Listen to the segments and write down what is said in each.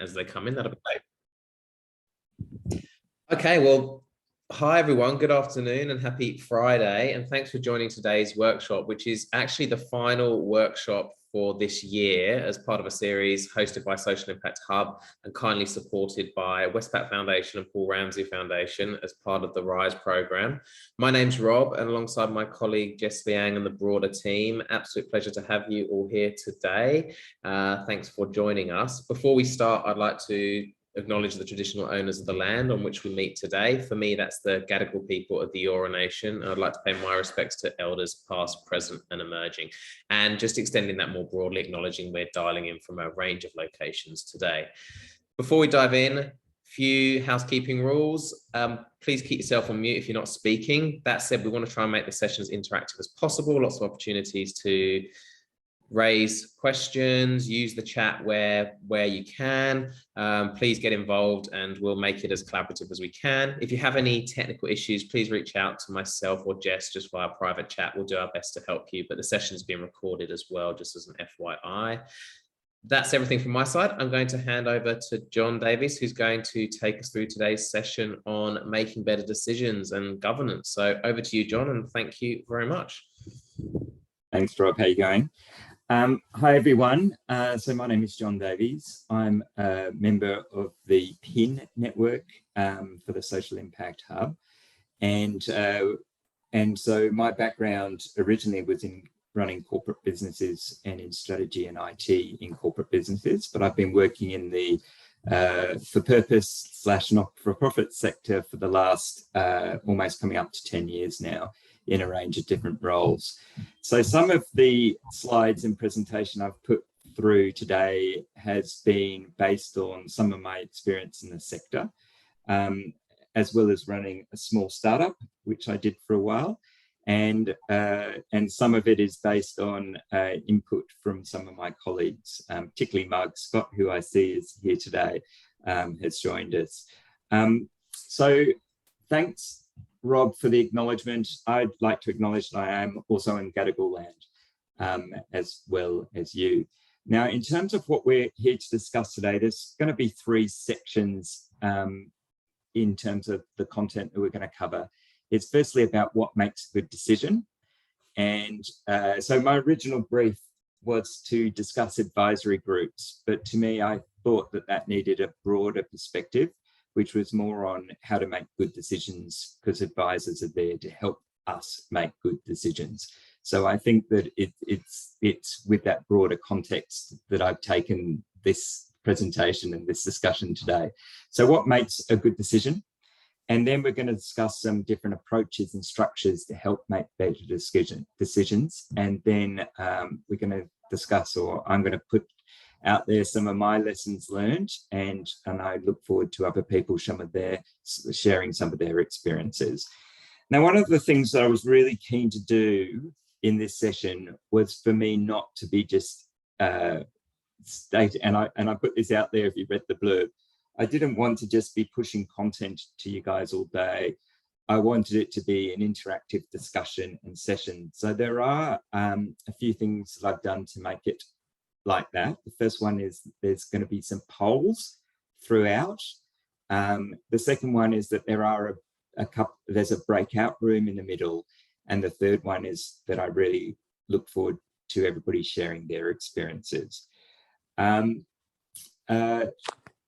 as they come in. That'll be great. Okay, well, hi everyone, good afternoon and happy Friday, and thanks for joining today's workshop, which is actually the final workshop for this year as part of a series hosted by Social Impact Hub and kindly supported by Westpac Foundation and Paul Ramsey Foundation as part of the RISE program. My name's Rob, and alongside my colleague Jess Liang and the broader team, absolute pleasure to have you all here today. Thanks for joining us. Before we start, I'd like to acknowledge the traditional owners of the land on which we meet today. For me, that's the Gadigal people of the Eora Nation. I'd like to pay my respects to elders past, present and emerging. And just extending that more broadly, acknowledging we're dialing in from a range of locations today. Before we dive in, few housekeeping rules. Please keep yourself on mute if you're not speaking. That said, we want to try and make the session as interactive as possible. Lots of opportunities to raise questions, use the chat where you can. Please get involved and we'll make it as collaborative as we can. If you have any technical issues, please reach out to myself or Jess just via private chat. We'll do our best to help you, but the session is being recorded as well, just as an FYI. That's everything from my side. I'm going to hand over to Jon Davies, who's going to take us through today's session on making better decisions and governance. So over to you, Jon, and thank you very much. Thanks, Rob. How are you going? Hi, everyone. So my name is Jon Davies. I'm a member of the PIN network for the Social Impact Hub. And so my background originally was in running corporate businesses and in strategy and IT in corporate businesses, but I've been working in the for-purpose / not-for-profit sector for the last almost coming up to 10 years now, in a range of different roles. So some of the slides and presentation I've put through today has been based on some of my experience in the sector, as well as running a small startup, which I did for a while. And some of it is based on input from some of my colleagues, particularly Mark Scott, who I see is here today, has joined us. So thanks, Rob, for the acknowledgement. I'd like to acknowledge that I am also in Gadigal land, as well as you. Now, in terms of what we're here to discuss today, there's going to be 3 sections in terms of the content that we're going to cover. It's firstly about what makes a good decision. And so my original brief was to discuss advisory groups, but to me, I thought that that needed a broader perspective, which was more on how to make good decisions, because advisors are there to help us make good decisions. So I think that it's with that broader context that I've taken this presentation and this discussion today. So what makes a good decision? And then we're going to discuss some different approaches and structures to help make better decisions. And then we're going to discuss, or I'm going to put out there some of my lessons learned, and I look forward to other people sharing some of their experiences. Now, one of the things that I was really keen to do in this session was for me not to be just state, and I put this out there if you read the blurb, I didn't want to just be pushing content to you guys all day. I wanted it to be an interactive discussion and session. So there are a few things that I've done to make it like that. The first one is there's going to be some polls throughout. The second one is that there are there's a breakout room in the middle. And the third one is that I really look forward to everybody sharing their experiences.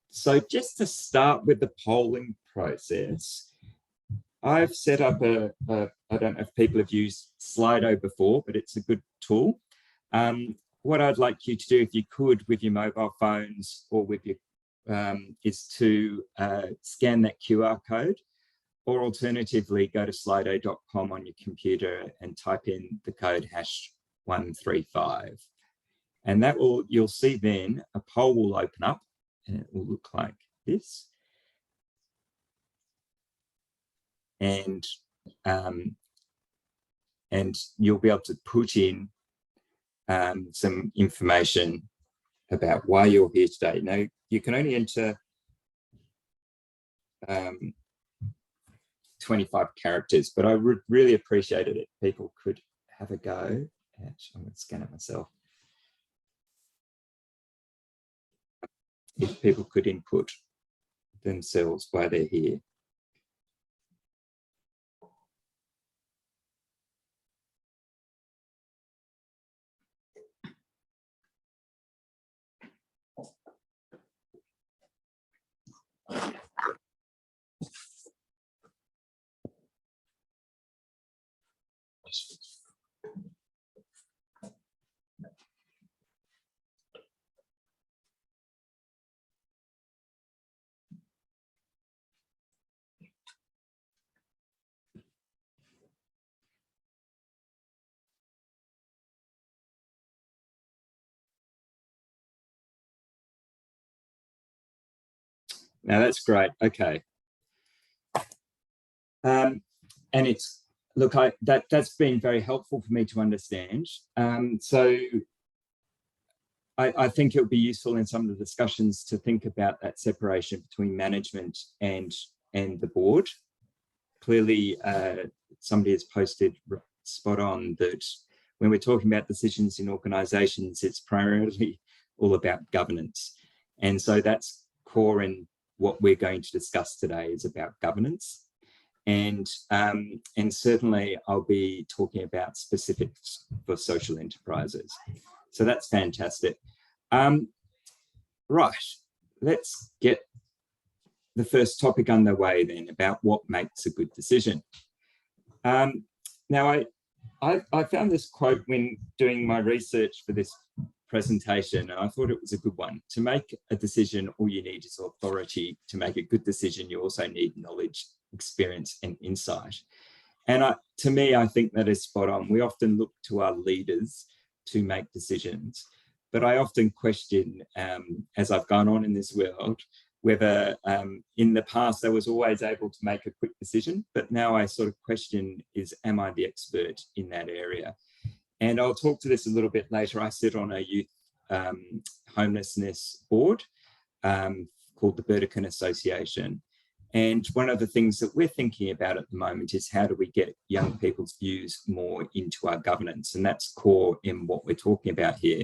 So just to start with the polling process, I've set up I don't know if people have used Slido before, but it's a good tool. What I'd like you to do, if you could, with your mobile phones or with your, is to scan that QR code, or alternatively go to slido.com on your computer and type in the code #135. And that will, you'll see then a poll will open up and it will look like this. And you'll be able to put in some information about why you're here today. Now, you can only enter 25 characters, but I would really appreciate it if people could have a go at, I'm going to scan it myself. if people could input themselves while they're here. Now that's great. Okay. And it's, look, that's been very helpful for me to understand. So I think it would be useful in some of the discussions to think about that separation between management and the board. Clearly, somebody has posted spot on that when we're talking about decisions in organisations, it's primarily all about governance. And so that's core in what we're going to discuss today is about governance. And certainly I'll be talking about specifics for social enterprises. So that's fantastic. Right, let's get the first topic underway then about what makes a good decision. Now, I found this quote when doing my research for this presentation, and I thought it was a good one. To make a decision, all you need is authority. To make a good decision, you also need knowledge, experience, and insight. And to me, I think that is spot on. We often look to our leaders to make decisions, but I often question, as I've gone on in this world, whether in the past I was always able to make a quick decision, but now I sort of question am I the expert in that area? And I'll talk to this a little bit later. I sit on a youth homelessness board called the Burdekin Association. And one of the things that we're thinking about at the moment is how do we get young people's views more into our governance? And that's core in what we're talking about here,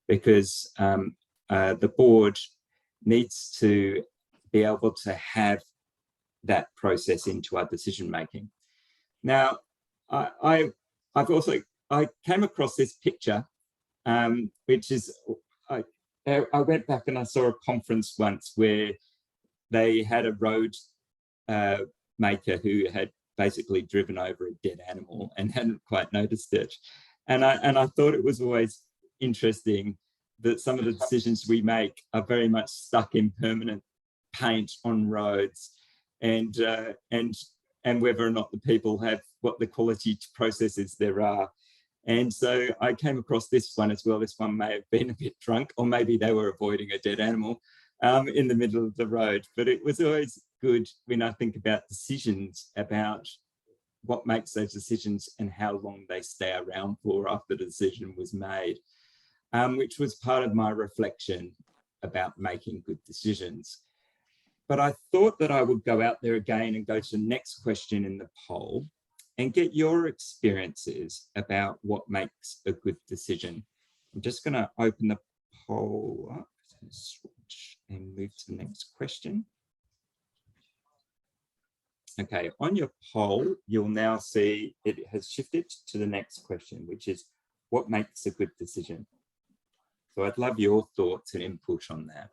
because the board needs to be able to have that process into our decision making. Now, I came across this picture, which is, I went back and I saw a conference once where they had a road maker who had basically driven over a dead animal and hadn't quite noticed it. And I thought it was always interesting that some of the decisions we make are very much stuck in permanent paint on roads, and whether or not the people have what the quality processes there are. And so I came across this one as well. This one may have been a bit drunk, or maybe they were avoiding a dead animal in the middle of the road. But it was always good when I think about decisions, about what makes those decisions and how long they stay around for after the decision was made, which was part of my reflection about making good decisions. But I thought that I would go out there again and go to the next question in the poll and get your experiences about what makes a good decision. I'm just going to open the poll up and move to the next question. Okay, on your poll, you'll now see it has shifted to the next question, which is what makes a good decision? So I'd love your thoughts and input on that.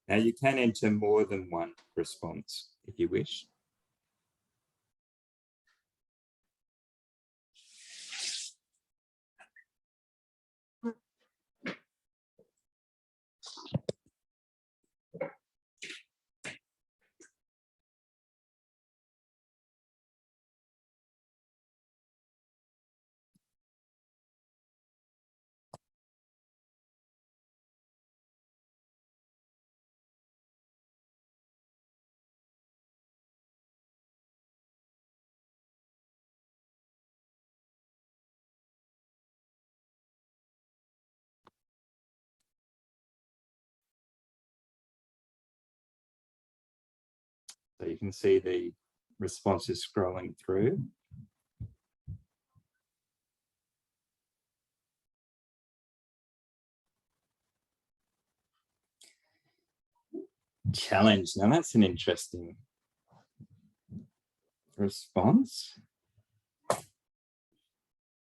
Now you can enter more than one response if you wish. So you can see the responses scrolling through. challenge. Now that's an interesting response.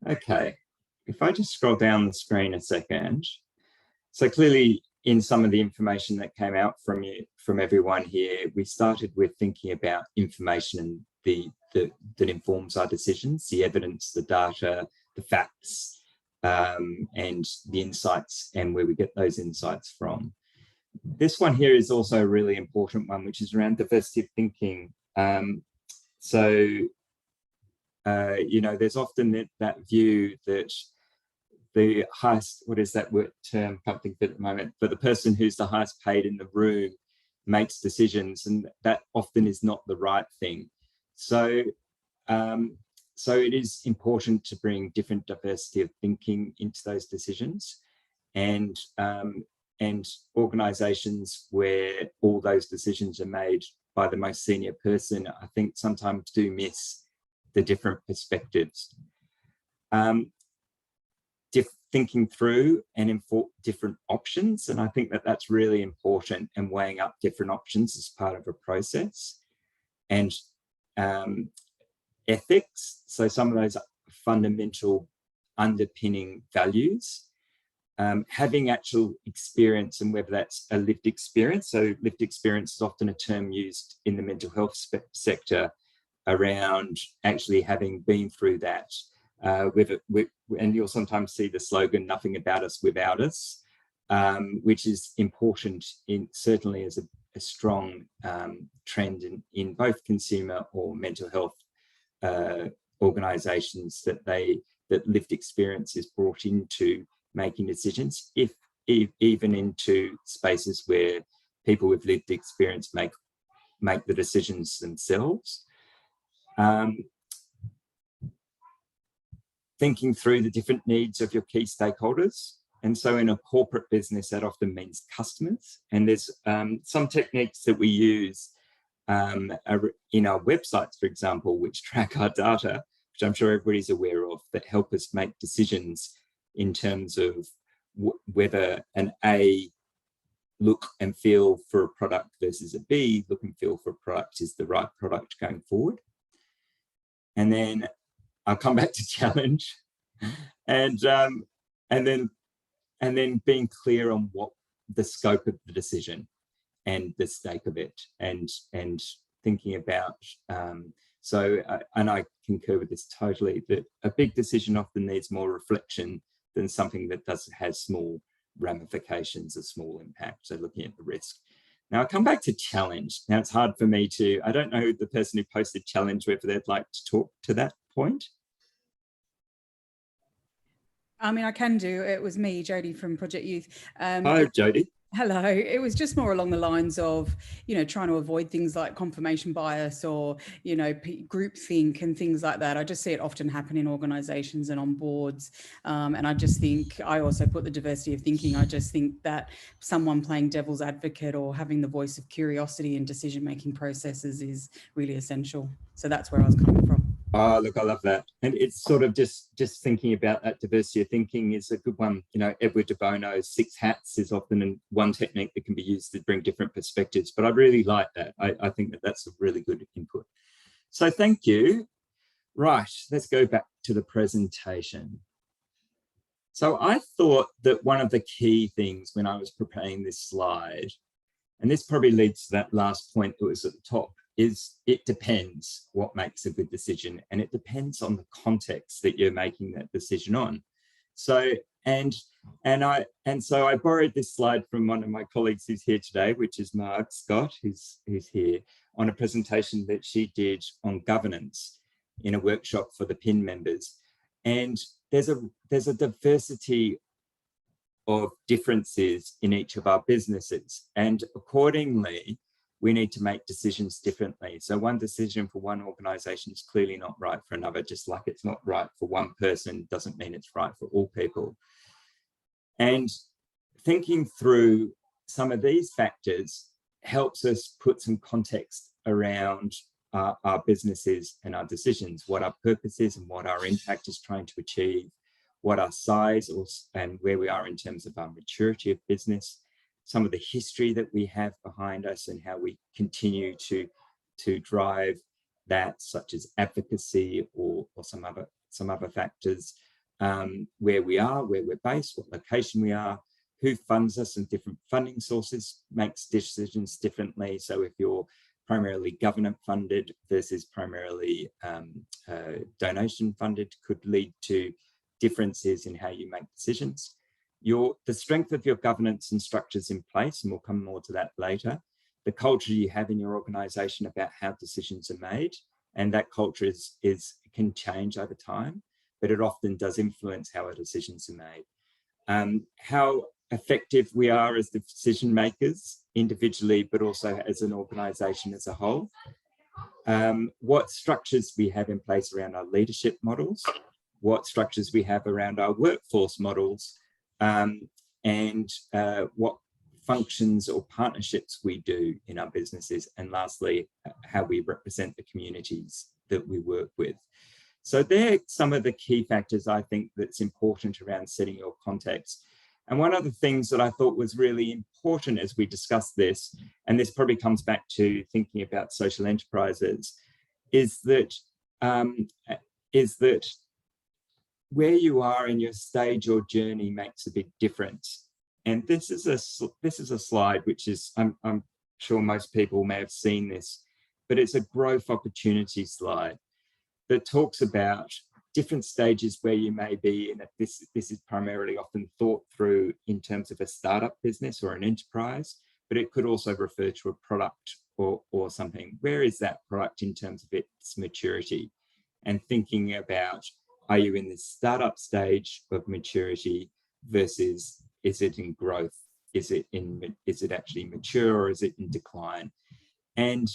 Okay, if I just scroll down the screen a second. So clearly in some of the information that came out from everyone here, we started with thinking about information and that informs our decisions, the evidence, the data, the facts, and the insights and where we get those insights from. This one here is also a really important one, which is around diversity of thinking. You know, there's often that view that the highest, what is that word term, can't think of it at the moment, but the person who's the highest paid in the room makes decisions, and that often is not the right thing. So it is important to bring different diversity of thinking into those decisions, and organizations where all those decisions are made by the most senior person, I think sometimes do miss the different perspectives. Thinking through and inform different options, and I think that that's really important, and weighing up different options as part of a process. And ethics, so some of those fundamental underpinning values, having actual experience, and whether that's a lived experience. So lived experience is often a term used in the mental health sector around actually having been through that. And you'll sometimes see the slogan, "Nothing about us without us," which is important certainly as a strong trend in both consumer or mental health organizations, that lived experience is brought into making decisions, even into spaces where people with lived experience make the decisions themselves. Thinking through the different needs of your key stakeholders. And so in a corporate business, that often means customers. And there's some techniques that we use in our websites, for example, which track our data, which I'm sure everybody's aware of, that help us make decisions in terms of whether an A look and feel for a product versus a B look and feel for a product is the right product going forward. And then I'll come back to challenge, and then being clear on what the scope of the decision and the stake of it, and thinking about. And I concur with this totally, that a big decision often needs more reflection than something that has small ramifications, a small impact. So looking at the risk. Now I come back to challenge. Now it's hard for me to, I don't know the person who posted challenge, whether they'd like to talk to that point. I mean, I can do. It was me, Jodie from Project Youth. Hi, Jodie. Hello. It was just more along the lines of, trying to avoid things like confirmation bias or, groupthink and things like that. I just see it often happen in organizations and on boards. And I just think, I also put the diversity of thinking. I just think that someone playing devil's advocate or having the voice of curiosity in decision-making processes is really essential. So that's where I was coming from. Oh, look, I love that. And it's sort of just thinking about that diversity of thinking is a good one. Edward de Bono's 6 hats is often one technique that can be used to bring different perspectives, but I really like that. I think that that's a really good input. So thank you. Right, let's go back to the presentation. So I thought that one of the key things when I was preparing this slide, and this probably leads to that last point that was at the top, is it depends what makes a good decision, and it depends on the context that you're making that decision on. So so I borrowed this slide from one of my colleagues who's here today, which is Marg Scott, who's here, on a presentation that she did on governance in a workshop for the PIN members. And there's a diversity of differences in each of our businesses, and accordingly we need to make decisions differently. So one decision for one organization is clearly not right for another, just like it's not right for one person doesn't mean it's right for all people. And thinking through some of these factors helps us put some context around our businesses and our decisions, what our purpose is and what our impact is trying to achieve, what our size and where we are in terms of our maturity of business, some of the history that we have behind us and how we continue to drive that, such as advocacy or some other factors, where we are, where we're based, what location we are, who funds us, and different funding sources makes decisions differently. So if you're primarily government funded versus primarily donation funded, could lead to differences in how you make decisions. The strength of your governance and structures in place, and we'll come more to that later, the culture you have in your organization about how decisions are made, and that culture can change over time, but it often does influence how our decisions are made. How effective we are as decision makers individually, but also as an organization as a whole. What structures we have in place around our leadership models, what structures we have around our workforce models, and what functions or partnerships we do in our businesses, and lastly, how we represent the communities that we work with. So they're some of the key factors I think that's important around setting your context. And one of the things that I thought was really important as we discussed this, and this probably comes back to thinking about social enterprises, is that where you are in your stage or journey makes a big difference. And this is a slide which is, I'm sure most people may have seen this, but it's a growth opportunity slide that talks about different stages where you may be, and this is primarily often thought through in terms of a startup business or an enterprise, but it could also refer to a product or something. Where is that product in terms of its maturity? And thinking about, are you in this startup stage of maturity versus is it in growth? Is it actually mature, or is it in decline? And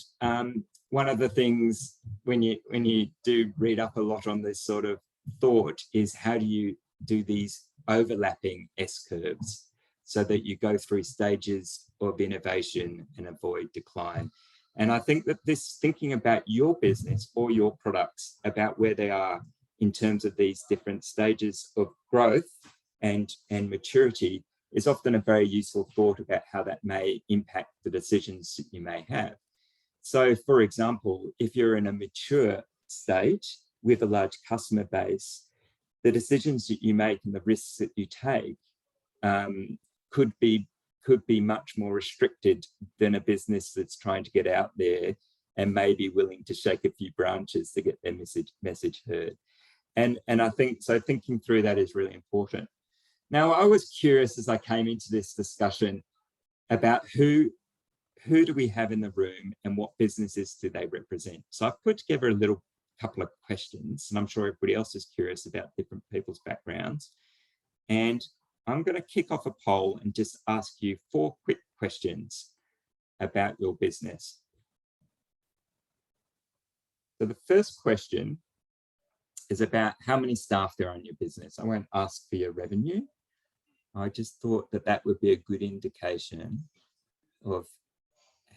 one of the things when you do read up a lot on this sort of thought is, how do you do these overlapping S-curves so that you go through stages of innovation and avoid decline? And I think that this thinking about your business or your products, about where they are in terms of these different stages of growth and maturity, is often a very useful thought about how that may impact the decisions that you may have. So, for example, if you're in a mature stage with a large customer base, the decisions that you make and the risks that you take could be much more restricted than a business that's trying to get out there and may be willing to shake a few branches to get their message heard. And I think so. Thinking through that is really important. Now, I was curious as I came into this discussion about who do we have in the room and what businesses do they represent. So I've put together a couple of questions, and I'm sure everybody else is curious about different people's backgrounds. And I'm going to kick off a poll and just ask you 4 quick questions about your business. So the first question is about how many staff there are in your business. I won't ask for your revenue. I just thought that that would be a good indication of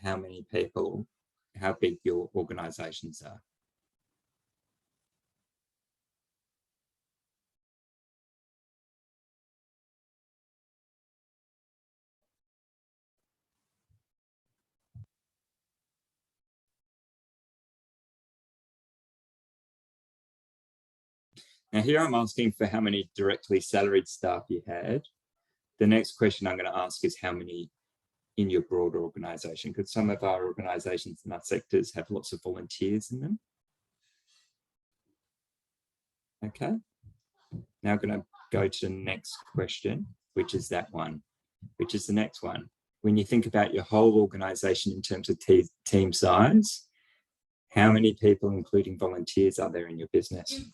how many people, how big your organizations are. Now here I'm asking for how many directly salaried staff you had. The next question I'm going to ask is how many in your broader organization, because some of our organizations in our sectors have lots of volunteers in them. Okay. Now I'm going to go to the next question, which is that one, which is the next one. When you think about your whole organization in terms of team size, how many people, including volunteers, are there in your business?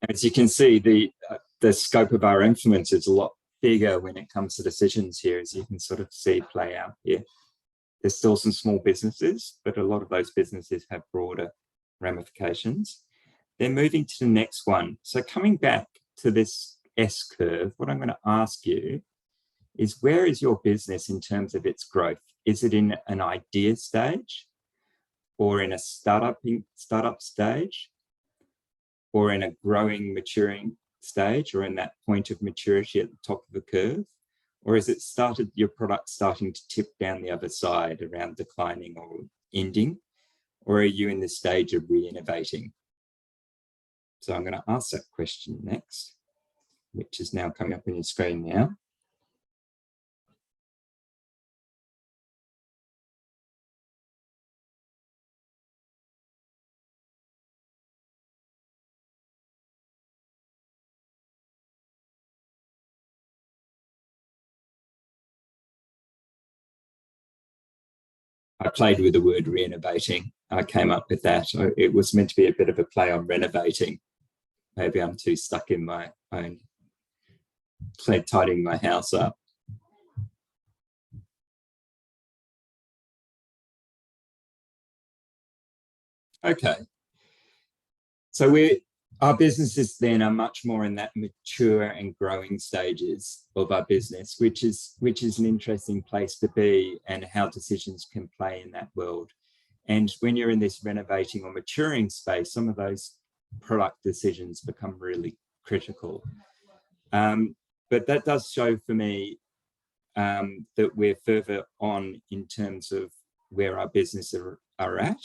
As you can see, the scope of our influence is a lot bigger when it comes to decisions here, as you can sort of see play out here. There's still some small businesses, but a lot of those businesses have broader ramifications. Then moving to the next one. So coming back to this S-curve, what I'm going to ask you is where is your business in terms of its growth? Is it in an idea stage, or in a startup stage, or in a growing, maturing stage, or in that point of maturity at the top of the curve? Or is it your product starting to tip down the other side around declining or ending? Or are you in the stage of re-innovating? So I'm going to ask that question next, which is now coming up on your screen now. I played with the word renovating. I came up with that. It was meant to be a bit of a play on renovating. Maybe I'm too stuck in my own tidying my house up. Okay. So our businesses then are much more in that mature and growing stages of our business, which is an interesting place to be, and how decisions can play in that world. And when you're in this renovating or maturing space, some of those product decisions become really critical. But that does show for me that we're further on in terms of where our businesses are at.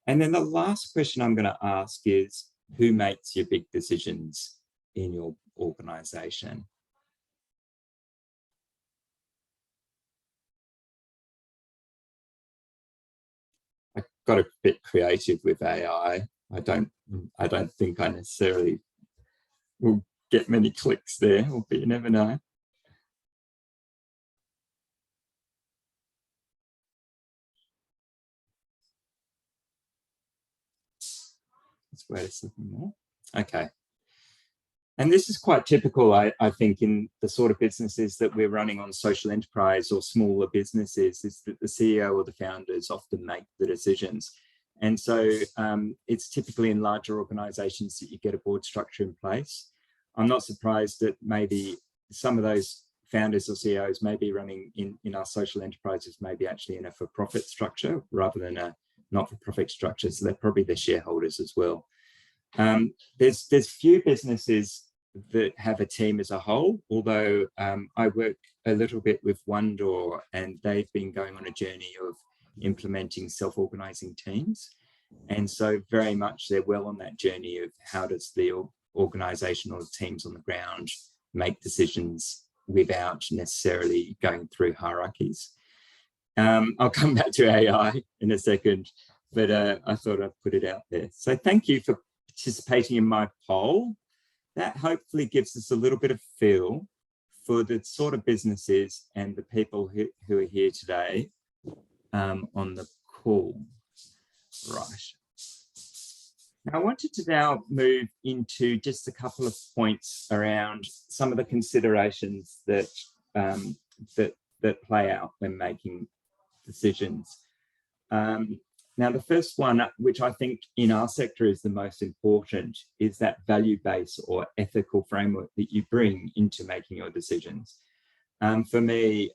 And then the last question I'm going to ask is, who makes your big decisions in your organization? I got a bit creative with AI. I don't think I necessarily will get many clicks there, but you never know. Let's wait a second more. Okay. And this is quite typical, I think, in the sort of businesses that we're running on social enterprise or smaller businesses, is that the CEO or the founders often make the decisions. And so it's typically in larger organizations that you get a board structure in place. I'm not surprised that maybe some of those founders or CEOs may be running in our social enterprises, maybe actually in a for-profit structure rather than a not-for-profit structure. So they're probably the shareholders as well. There's few businesses that have a team as a whole, although I work a little bit with One Door, and they've been going on a journey of implementing self-organizing teams. And so very much they're well on that journey of how does the organization or the teams on the ground make decisions without necessarily going through hierarchies. I'll come back to AI in a second, but I thought I'd put it out there. So thank you for participating in my poll. That hopefully gives us a little bit of feel for the sort of businesses and the people who are here today on the call. Right. Now, I wanted to now move into just a couple of points around some of the considerations that that play out when making decisions. Now, the first one, which I think in our sector is the most important, is that value-based or ethical framework that you bring into making your decisions. For me,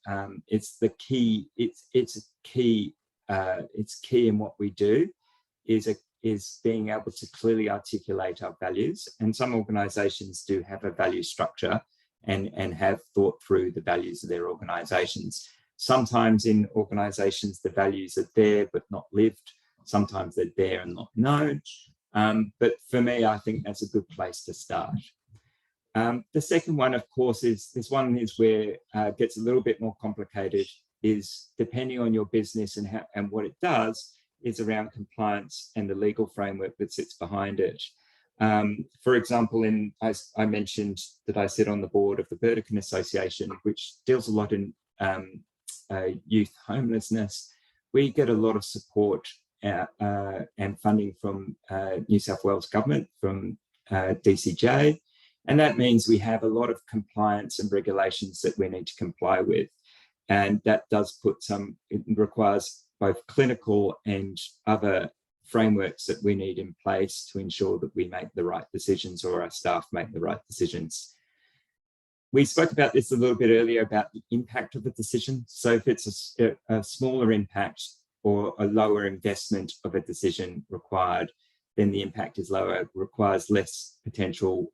it's the key. It's key in what we do. Is being able to clearly articulate our values. And some organizations do have a value structure and have thought through the values of their organizations. Sometimes in organizations, the values are there but not lived. Sometimes they're there and not known. But for me, I think that's a good place to start. The second one, of course, is this one is where it gets a little bit more complicated, is depending on your business and what it does, is around compliance and the legal framework that sits behind it. For example, I mentioned that I sit on the board of the Burdekin Association, which deals a lot in youth homelessness. We get a lot of support and funding from New South Wales government, from DCJ, and that means we have a lot of compliance and regulations that we need to comply with, and that does put it requires both clinical and other frameworks that we need in place to ensure that we make the right decisions, or our staff make the right decisions. We spoke about this a little bit earlier about the impact of a decision. So if it's a smaller impact or a lower investment of a decision required, then the impact is lower, requires less potential,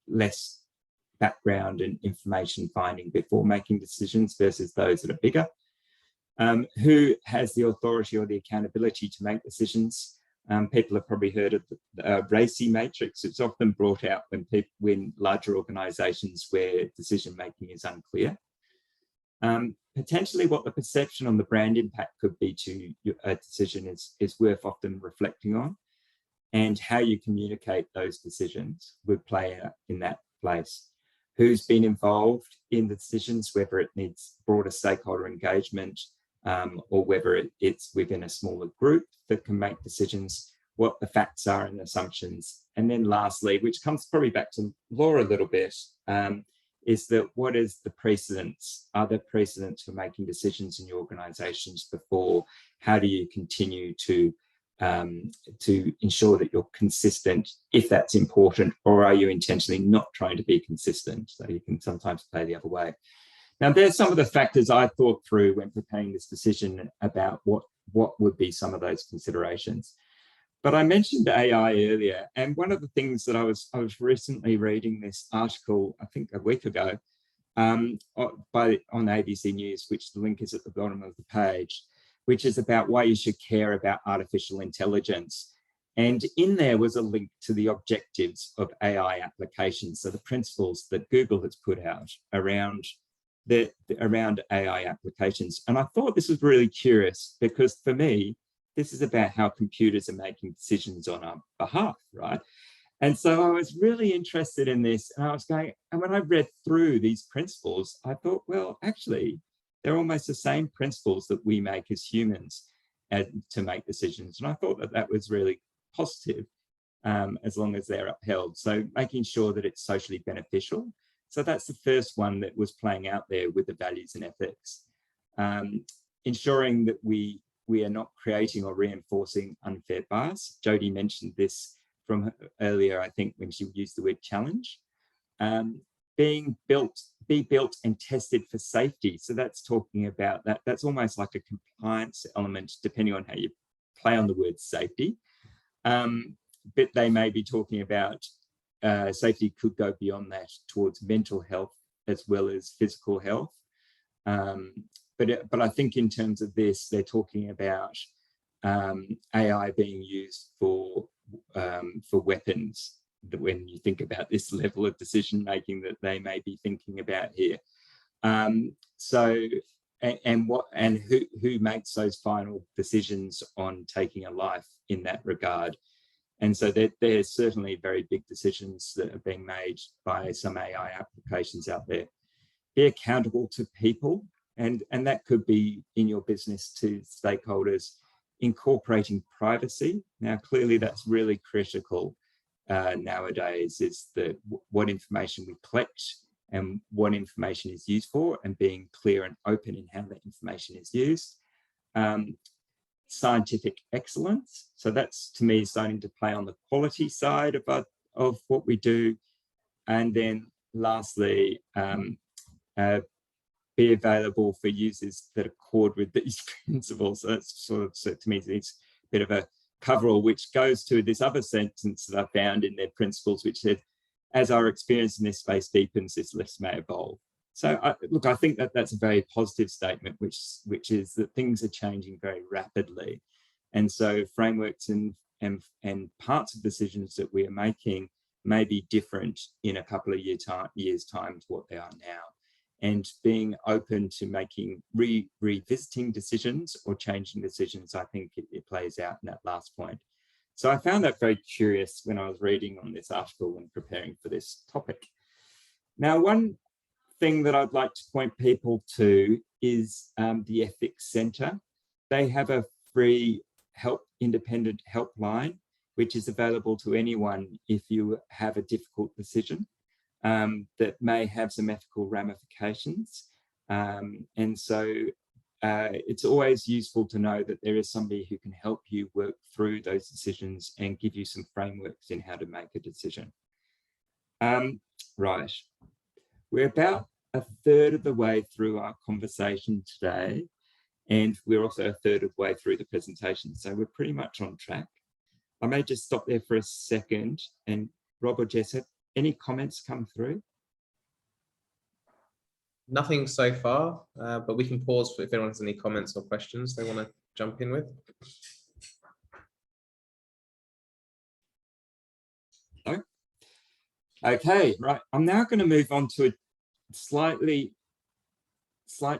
less background and information finding before making decisions versus those that are bigger. Who has the authority or the accountability to make decisions? People have probably heard of the RACI matrix. It's often brought out when larger organisations where decision-making is unclear. Potentially what the perception on the brand impact could be to a decision is worth often reflecting on, and how you communicate those decisions would play out in that place. Who's been involved in the decisions, whether it needs broader stakeholder engagement, or whether it's within a smaller group that can make decisions, what the facts are and assumptions. And then lastly, which comes probably back to law a little bit, is that what is the precedents? Are there precedents for making decisions in your organisations before? How do you continue to ensure that you're consistent if that's important, or are you intentionally not trying to be consistent? So you can sometimes play the other way. Now, there's some of the factors I thought through when preparing this decision about what would be some of those considerations. But I mentioned AI earlier, and one of the things that I was recently reading this article, I think a week ago, on ABC News, which the link is at the bottom of the page, which is about why you should care about artificial intelligence. And in there was a link to the objectives of AI applications, so the principles that Google has put out around AI applications. And I thought this was really curious, because for me, this is about how computers are making decisions on our behalf, right? And so I was really interested in this, and I was going, and when I read through these principles, I thought, well, actually, they're almost the same principles that we make as humans to make decisions. And I thought that that was really positive, as long as they're upheld. So making sure that it's socially beneficial. So that's the first one that was playing out there with the values and ethics. Ensuring that we are not creating or reinforcing unfair bias. Jodie mentioned this from earlier, I think, when she used the word challenge. Be built and tested for safety. So that's talking about that. That's almost like a compliance element, depending on how you play on the word safety. But they may be talking about safety could go beyond that towards mental health as well as physical health. But I think in terms of this, they're talking about AI being used for weapons. That when you think about this level of decision making that they may be thinking about here, who makes those final decisions on taking a life in that regard. And so there's certainly very big decisions that are being made by some AI applications out there. Be accountable to people, and that could be in your business to stakeholders, incorporating privacy. Now, clearly that's really critical nowadays, is that what information we collect and what information is used for, and being clear and open in how that information is used. Scientific excellence. So that's, to me, starting to play on the quality side of what we do. And then lastly, be available for users that accord with these principles. So that's sort of, so to me, it's a bit of a coverall, which goes to this other sentence that I found in their principles, which said, as our experience in this space deepens, this list may evolve. So look, I think that that's a very positive statement, which is that things are changing very rapidly. And so frameworks and parts of decisions that we are making may be different in a couple of years time to what they are now. And being open to making revisiting decisions or changing decisions, I think it plays out in that last point. So I found that very curious when I was reading on this article and preparing for this topic. Now, one thing that I'd like to point people to is the Ethics Centre. They have a free independent helpline, which is available to anyone if you have a difficult decision that may have some ethical ramifications. And so it's always useful to know that there is somebody who can help you work through those decisions and give you some frameworks in how to make a decision. Right. We're about a third of the way through our conversation today, and we're also a third of the way through the presentation. So we're pretty much on track. I may just stop there for a second, and Rob or Jess, have any comments come through? Nothing so far, but we can pause for if anyone has any comments or questions they want to jump in with. No? Okay, right. I'm now going to move on to a slight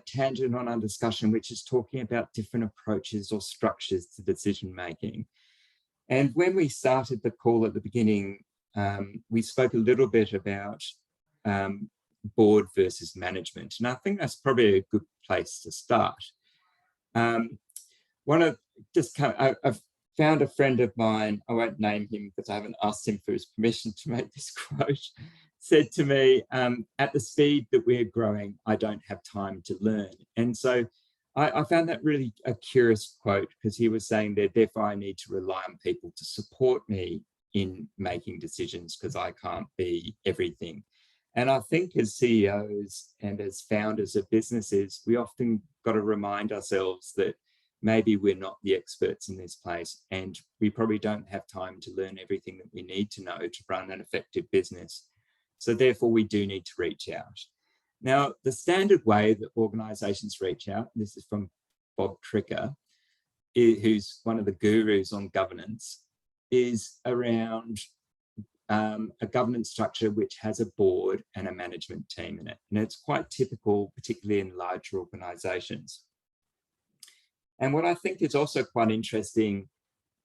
tangent on our discussion, which is talking about different approaches or structures to decision making. And when we started the call at the beginning, we spoke a little bit about board versus management. And I think that's probably a good place to start. I've found a friend of mine, I won't name him because I haven't asked him for his permission to make this quote, said to me, at the speed that we're growing, I don't have time to learn. And so I found that really a curious quote, because he was saying that therefore I need to rely on people to support me in making decisions because I can't be everything. And I think as CEOs and as founders of businesses, we often got to remind ourselves that maybe we're not the experts in this place, and we probably don't have time to learn everything that we need to know to run an effective business. So therefore, we do need to reach out. Now, the standard way that organizations reach out, this is from Bob Tricker, who's one of the gurus on governance, is around a governance structure which has a board and a management team in it. And it's quite typical, particularly in larger organizations. And what I think is also quite interesting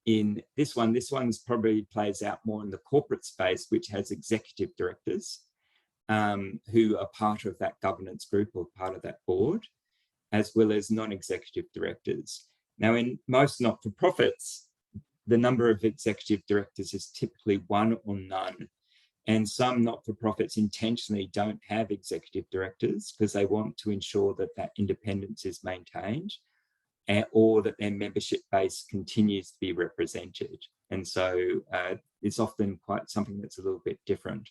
in this one's probably plays out more in the corporate space, which has executive directors who are part of that governance group or part of that board, as well as non-executive directors. Now, in most not-for-profits, the number of executive directors is typically one or none. And some not-for-profits intentionally don't have executive directors because they want to ensure that that independence is maintained, or that their membership base continues to be represented. And so it's often quite something that's a little bit different.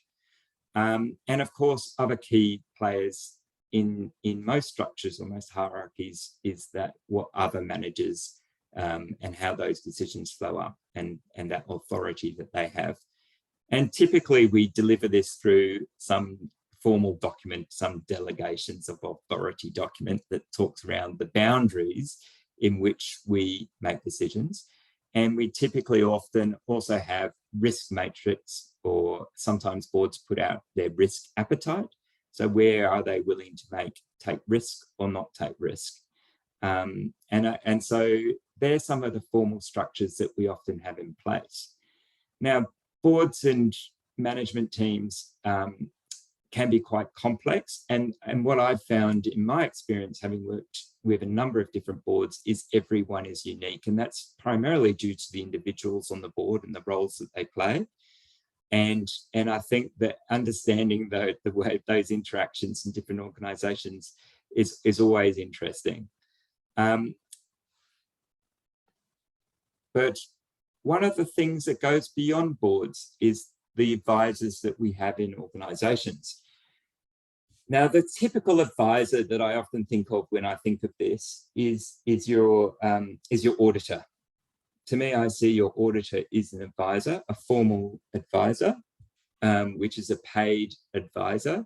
And of course, other key players in most structures or most hierarchies is that what other managers and how those decisions flow up and that authority that they have. And typically we deliver this through some formal document, some delegations of authority document that talks around the boundaries in which we make decisions. And we typically often also have risk matrix, or sometimes boards put out their risk appetite. So where are they willing to take risk or not take risk? And so they're some of the formal structures that we often have in place. Now, boards and management teams can be quite complex. And what I've found in my experience, having worked with a number of different boards, is everyone is unique. And that's primarily due to the individuals on the board and the roles that they play. And I think that understanding the way those interactions in different organizations is always interesting. But one of the things that goes beyond boards is the advisors that we have in organizations. Now, the typical advisor that I often think of when I think of this is your auditor. To me, I see your auditor is an advisor, a formal advisor, which is a paid advisor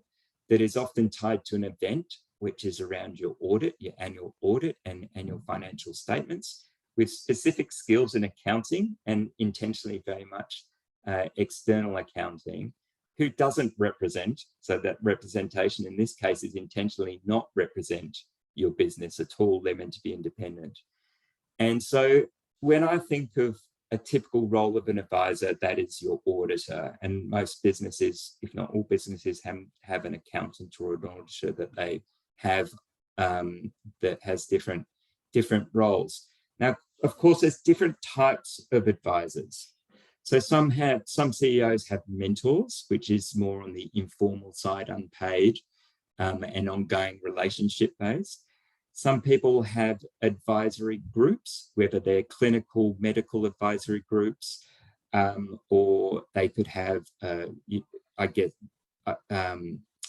that is often tied to an event, which is around your audit, your annual audit and annual financial statements, with specific skills in accounting and intentionally very much external accounting, who doesn't represent, so that representation in this case is intentionally not represent your business at all. They're meant to be independent. And so when I think of a typical role of an advisor, that is your auditor. And most businesses, if not all businesses, have an accountant or an auditor that they have that has different roles. Now, of course, there's different types of advisors. So some CEOs have mentors, which is more on the informal side, unpaid and ongoing relationship based. Some people have advisory groups, whether they're clinical medical advisory groups, or they could have,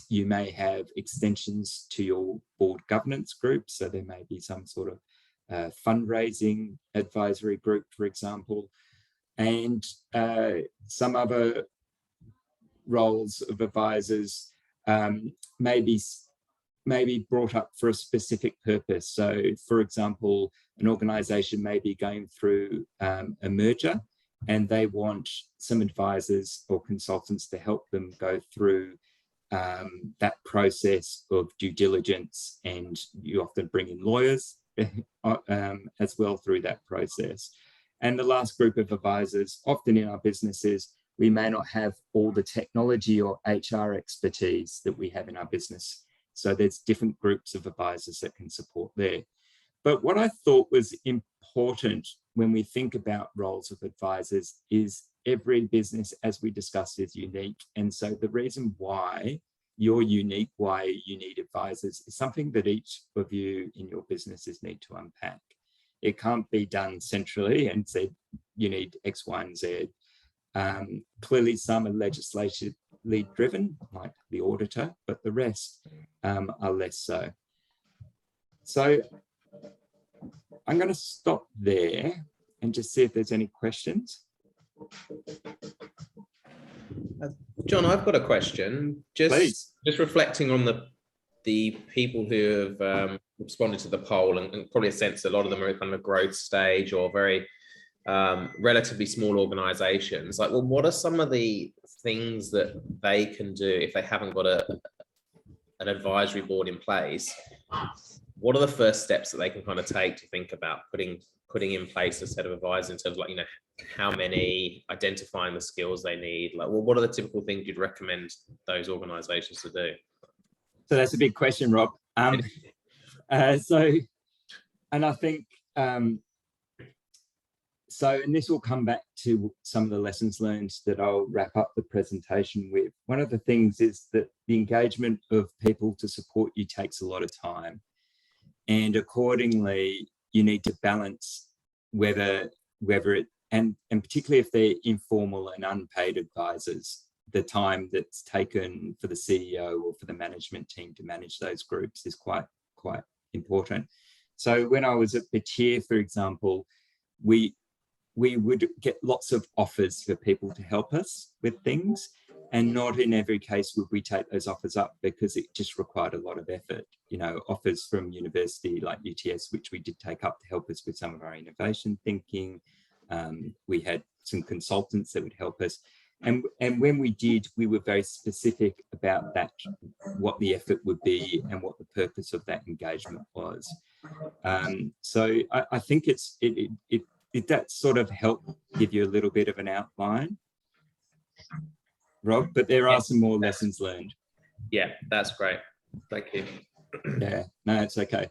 you may have extensions to your board governance group. So there may be some sort of fundraising advisory group, for example, and some other roles of advisors may be brought up for a specific purpose. So, for example, an organization may be going through a merger, and they want some advisors or consultants to help them go through that process of due diligence, and you often bring in lawyers as well through that process. And the last group of advisors, often in our businesses, we may not have all the technology or HR expertise that we have in our business. So there's different groups of advisors that can support there. But what I thought was important when we think about roles of advisors is every business, as we discussed, is unique. And so the reason why you're unique, why you need advisors, is something that each of you in your businesses need to unpack. It can't be done centrally and said, you need X, Y, and Z. Clearly, some are legislatively driven, like the auditor, but the rest are less so. So I'm going to stop there and just see if there's any questions. John, I've got a question. Just reflecting on the people who have responded to the poll, and probably a sense a lot of them are kind of a growth stage or very relatively small organizations. Like, well, what are some of the things that they can do if they haven't got an advisory board in place? What are the first steps that they can kind of take to think about putting in place a set of advisors in terms of, like, you know, how many, identifying the skills they need? Like, well, what are the typical things you'd recommend those organizations to do? So that's a big question, Rob. And I think, and this will come back to some of the lessons learned that I'll wrap up the presentation with. One of the things is that the engagement of people to support you takes a lot of time. And accordingly, you need to balance whether it, and particularly if they're informal and unpaid advisors, the time that's taken for the CEO or for the management team to manage those groups is quite important. So when I was at Batyr, for example, we would get lots of offers for people to help us with things, and not in every case would we take those offers up because it just required a lot of effort. You know, offers from university like UTS, which we did take up to help us with some of our innovation thinking. We had some consultants that would help us. And when we did, we were very specific about that, what the effort would be and what the purpose of that engagement was. So I think it that sort of helped give you a little bit of an outline, Rob, but there are some more lessons learned. Yeah, that's great. Thank you. Yeah, no, it's okay.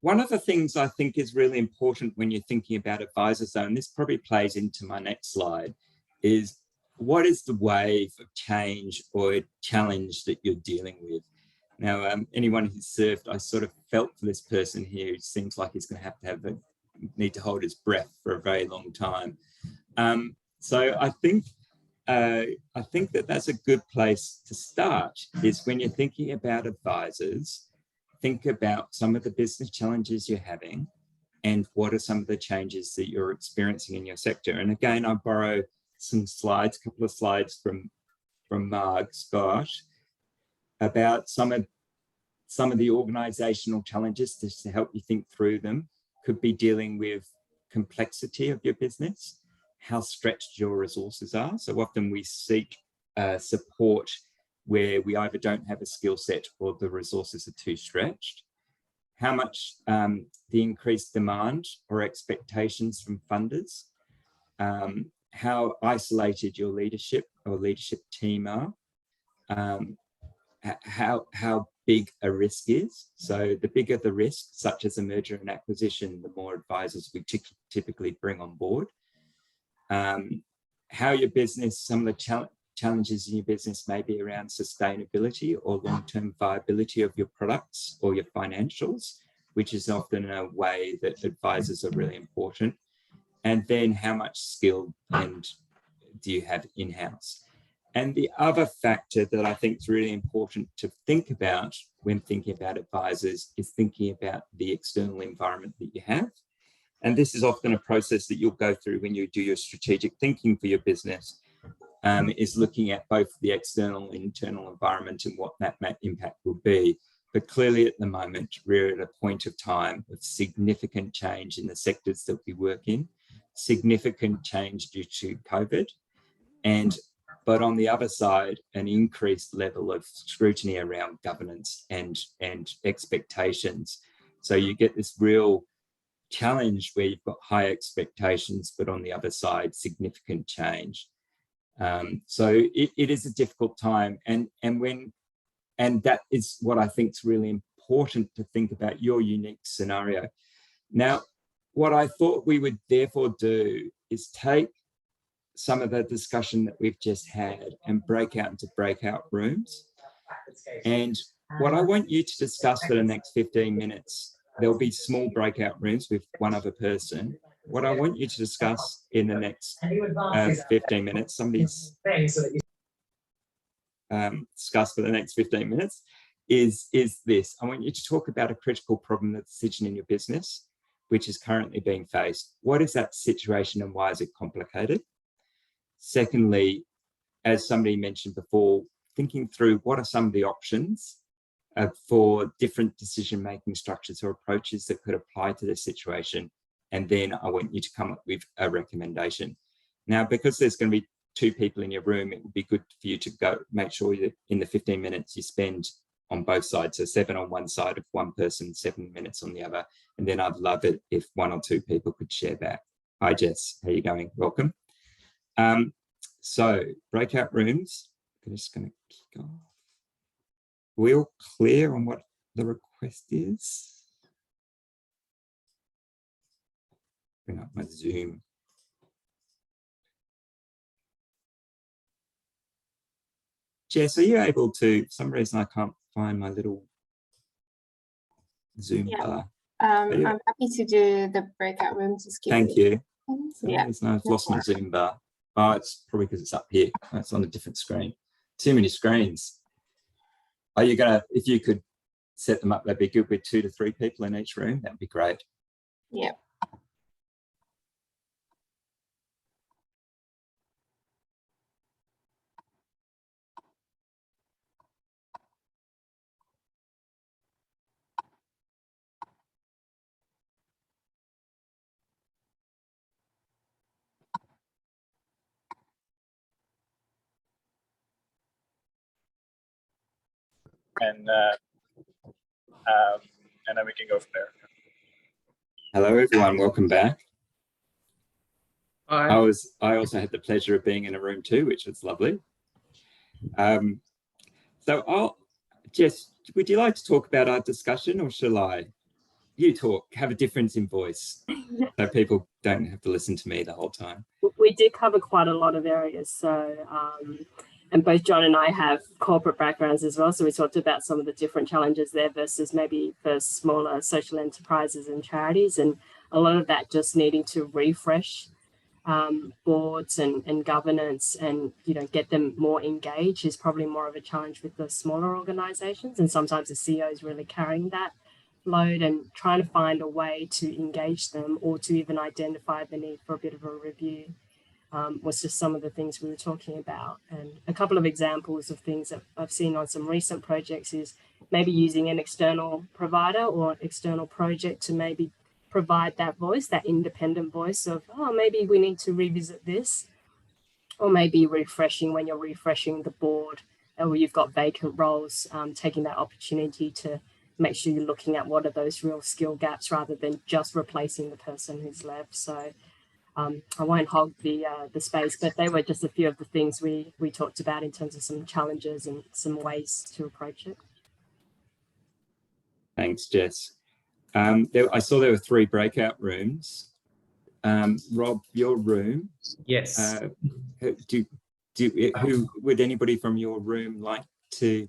One of the things I think is really important when you're thinking about advisors, though, and this probably plays into my next slide, is what is the wave of change or challenge that you're dealing with? Now, anyone who's served, I sort of felt for this person here who seems like he's going to have need to hold his breath for a very long time. So I think that that's a good place to start, is when you're thinking about advisors, think about some of the business challenges you're having and what are some of the changes that you're experiencing in your sector. And again, I borrow some slides, a couple of slides from Marg Scott about some of the organizational challenges, just to help you think through them. Could be dealing with complexity of your business, how stretched your resources are. So often we seek support where we either don't have a skill set or the resources are too stretched. How much the increased demand or expectations from funders, how isolated your leadership or leadership team are, how big a risk is. So the bigger the risk, such as a merger and acquisition, the more advisors we typically bring on board. How your business, some of the challenges in your business may be around sustainability or long-term viability of your products or your financials, which is often a way that advisors are really important. And then how much skill and do you have in-house? And the other factor that I think is really important to think about when thinking about advisors is thinking about the external environment that you have. And this is often a process that you'll go through when you do your strategic thinking for your business, is looking at both the external and internal environment and what that impact will be. But clearly at the moment, we're at a point of time of significant change in the sectors that we work in, significant change due to COVID, but on the other side, an increased level of scrutiny around governance and expectations. So you get this real challenge where you've got high expectations, but on the other side, significant change. So it is a difficult time, and that is what I think is really important to think about your unique scenario. Now, what I thought we would therefore do is take some of the discussion that we've just had and break out into breakout rooms. And what I want you to discuss for the next 15 minutes, there'll be small breakout rooms with one other person. What I want you to discuss in the next 15 minutes, discuss for the next 15 minutes, is this. I want you to talk about a critical problem or decision in your business, which is currently being faced. What is that situation and why is it complicated? Secondly, as somebody mentioned before, thinking through what are some of the options for different decision-making structures or approaches that could apply to this situation. And then I want you to come up with a recommendation. Now, because there's going to be 2 people in your room, it would be good for you to go make sure that in the 15 minutes you spend on both sides. So 7 on one side of one person, 7 minutes on the other. And then I'd love it if 1 or 2 people could share back. Hi, Jess. How are you going? Welcome. So breakout rooms, I'm just going to kick off. We're all clear on what the request is? Bring up my Zoom. Jess, are you able to, for some reason I can't find my little Zoom bar. I'm happy to do the breakout rooms. Thank you. Yeah. I've lost my Zoom bar. Oh, it's probably because it's up here. It's on a different screen. Too many screens. Are you gonna, if you could set them up, that'd be good with 2 to 3 people in each room. That'd be great. Yeah. And then we can go from there. Hello, everyone. Welcome back. Hi. I also had the pleasure of being in a room too, which was lovely. So Jess, would you like to talk about our discussion, or shall I? You talk, have a difference in voice, so people don't have to listen to me the whole time. We did cover quite a lot of areas. So, and both John and I have corporate backgrounds as well. So we talked about some of the different challenges there versus maybe for smaller social enterprises and charities. And a lot of that just needing to refresh boards and governance and, get them more engaged is probably more of a challenge with the smaller organizations. And sometimes the CEO is really carrying that load and trying to find a way to engage them or to even identify the need for a bit of a review. Was just some of the things we were talking about. And a couple of examples of things that I've seen on some recent projects is maybe using an external provider or external project to maybe provide that voice, that independent voice of, oh, maybe we need to revisit this, or maybe refreshing when you're refreshing the board or you've got vacant roles, taking that opportunity to make sure you're looking at what are those real skill gaps rather than just replacing the person who's left. So I won't hog the space, but they were just a few of the things we talked about in terms of some challenges and some ways to approach it. Thanks, Jess. I saw there were 3 breakout rooms. Rob, your room. Yes. Who would anybody from your room like to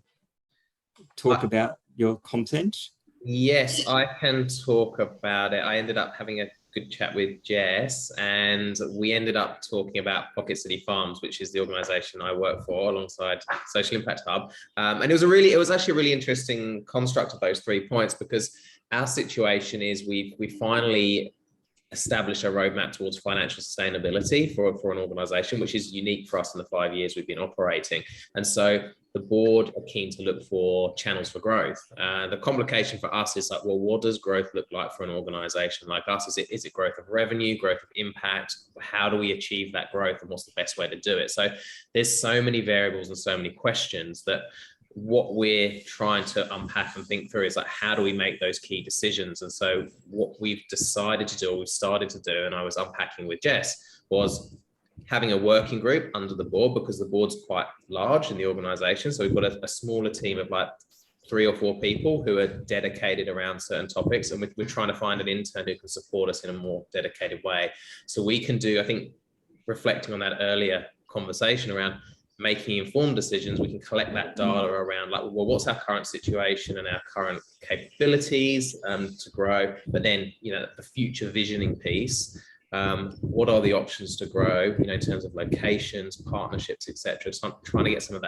talk about your content? Yes, I can talk about it. I ended up having a good chat with Jess, and we ended up talking about Pocket City Farms, which is the organisation I work for alongside Social Impact Hub. And it was actually a really interesting construct of those 3 points, because our situation is we finally establish a roadmap towards financial sustainability for an organisation, which is unique for us in the 5 years we've been operating. And so the board are keen to look for channels for growth. The complication for us is like, well, what does growth look like for an organisation like us? Is it growth of revenue, growth of impact? How do we achieve that growth, and what's the best way to do it? So there's so many variables and so many questions that what we're trying to unpack and think through is like, how do we make those key decisions? And so what we've decided to do, or we've started to do, and I was unpacking with Jess, was having a working group under the board, because the board's quite large in the organization. So we've got a smaller team of like 3 or 4 people who are dedicated around certain topics. And we're trying to find an intern who can support us in a more dedicated way. So we can do, I think, reflecting on that earlier conversation around making informed decisions, we can collect that data around like, well, what's our current situation and our current capabilities to grow, but then, you know, the future visioning piece, what are the options to grow, you know, in terms of locations, partnerships, etc. So trying to get some of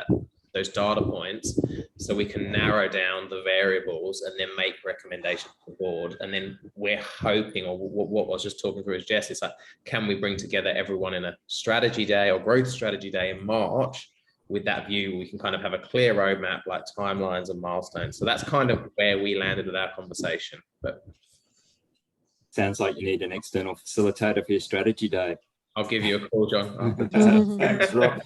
those data points so we can narrow down the variables and then make recommendations to the board. And then we're hoping, or what I was just talking through as Jess, is like, can we bring together everyone in a strategy day or growth strategy day in March? With that view, we can kind of have a clear roadmap, like timelines and milestones. So that's kind of where we landed with our conversation. But sounds like you need an external facilitator for your strategy day. I'll give you a call, John. Thanks, Rob.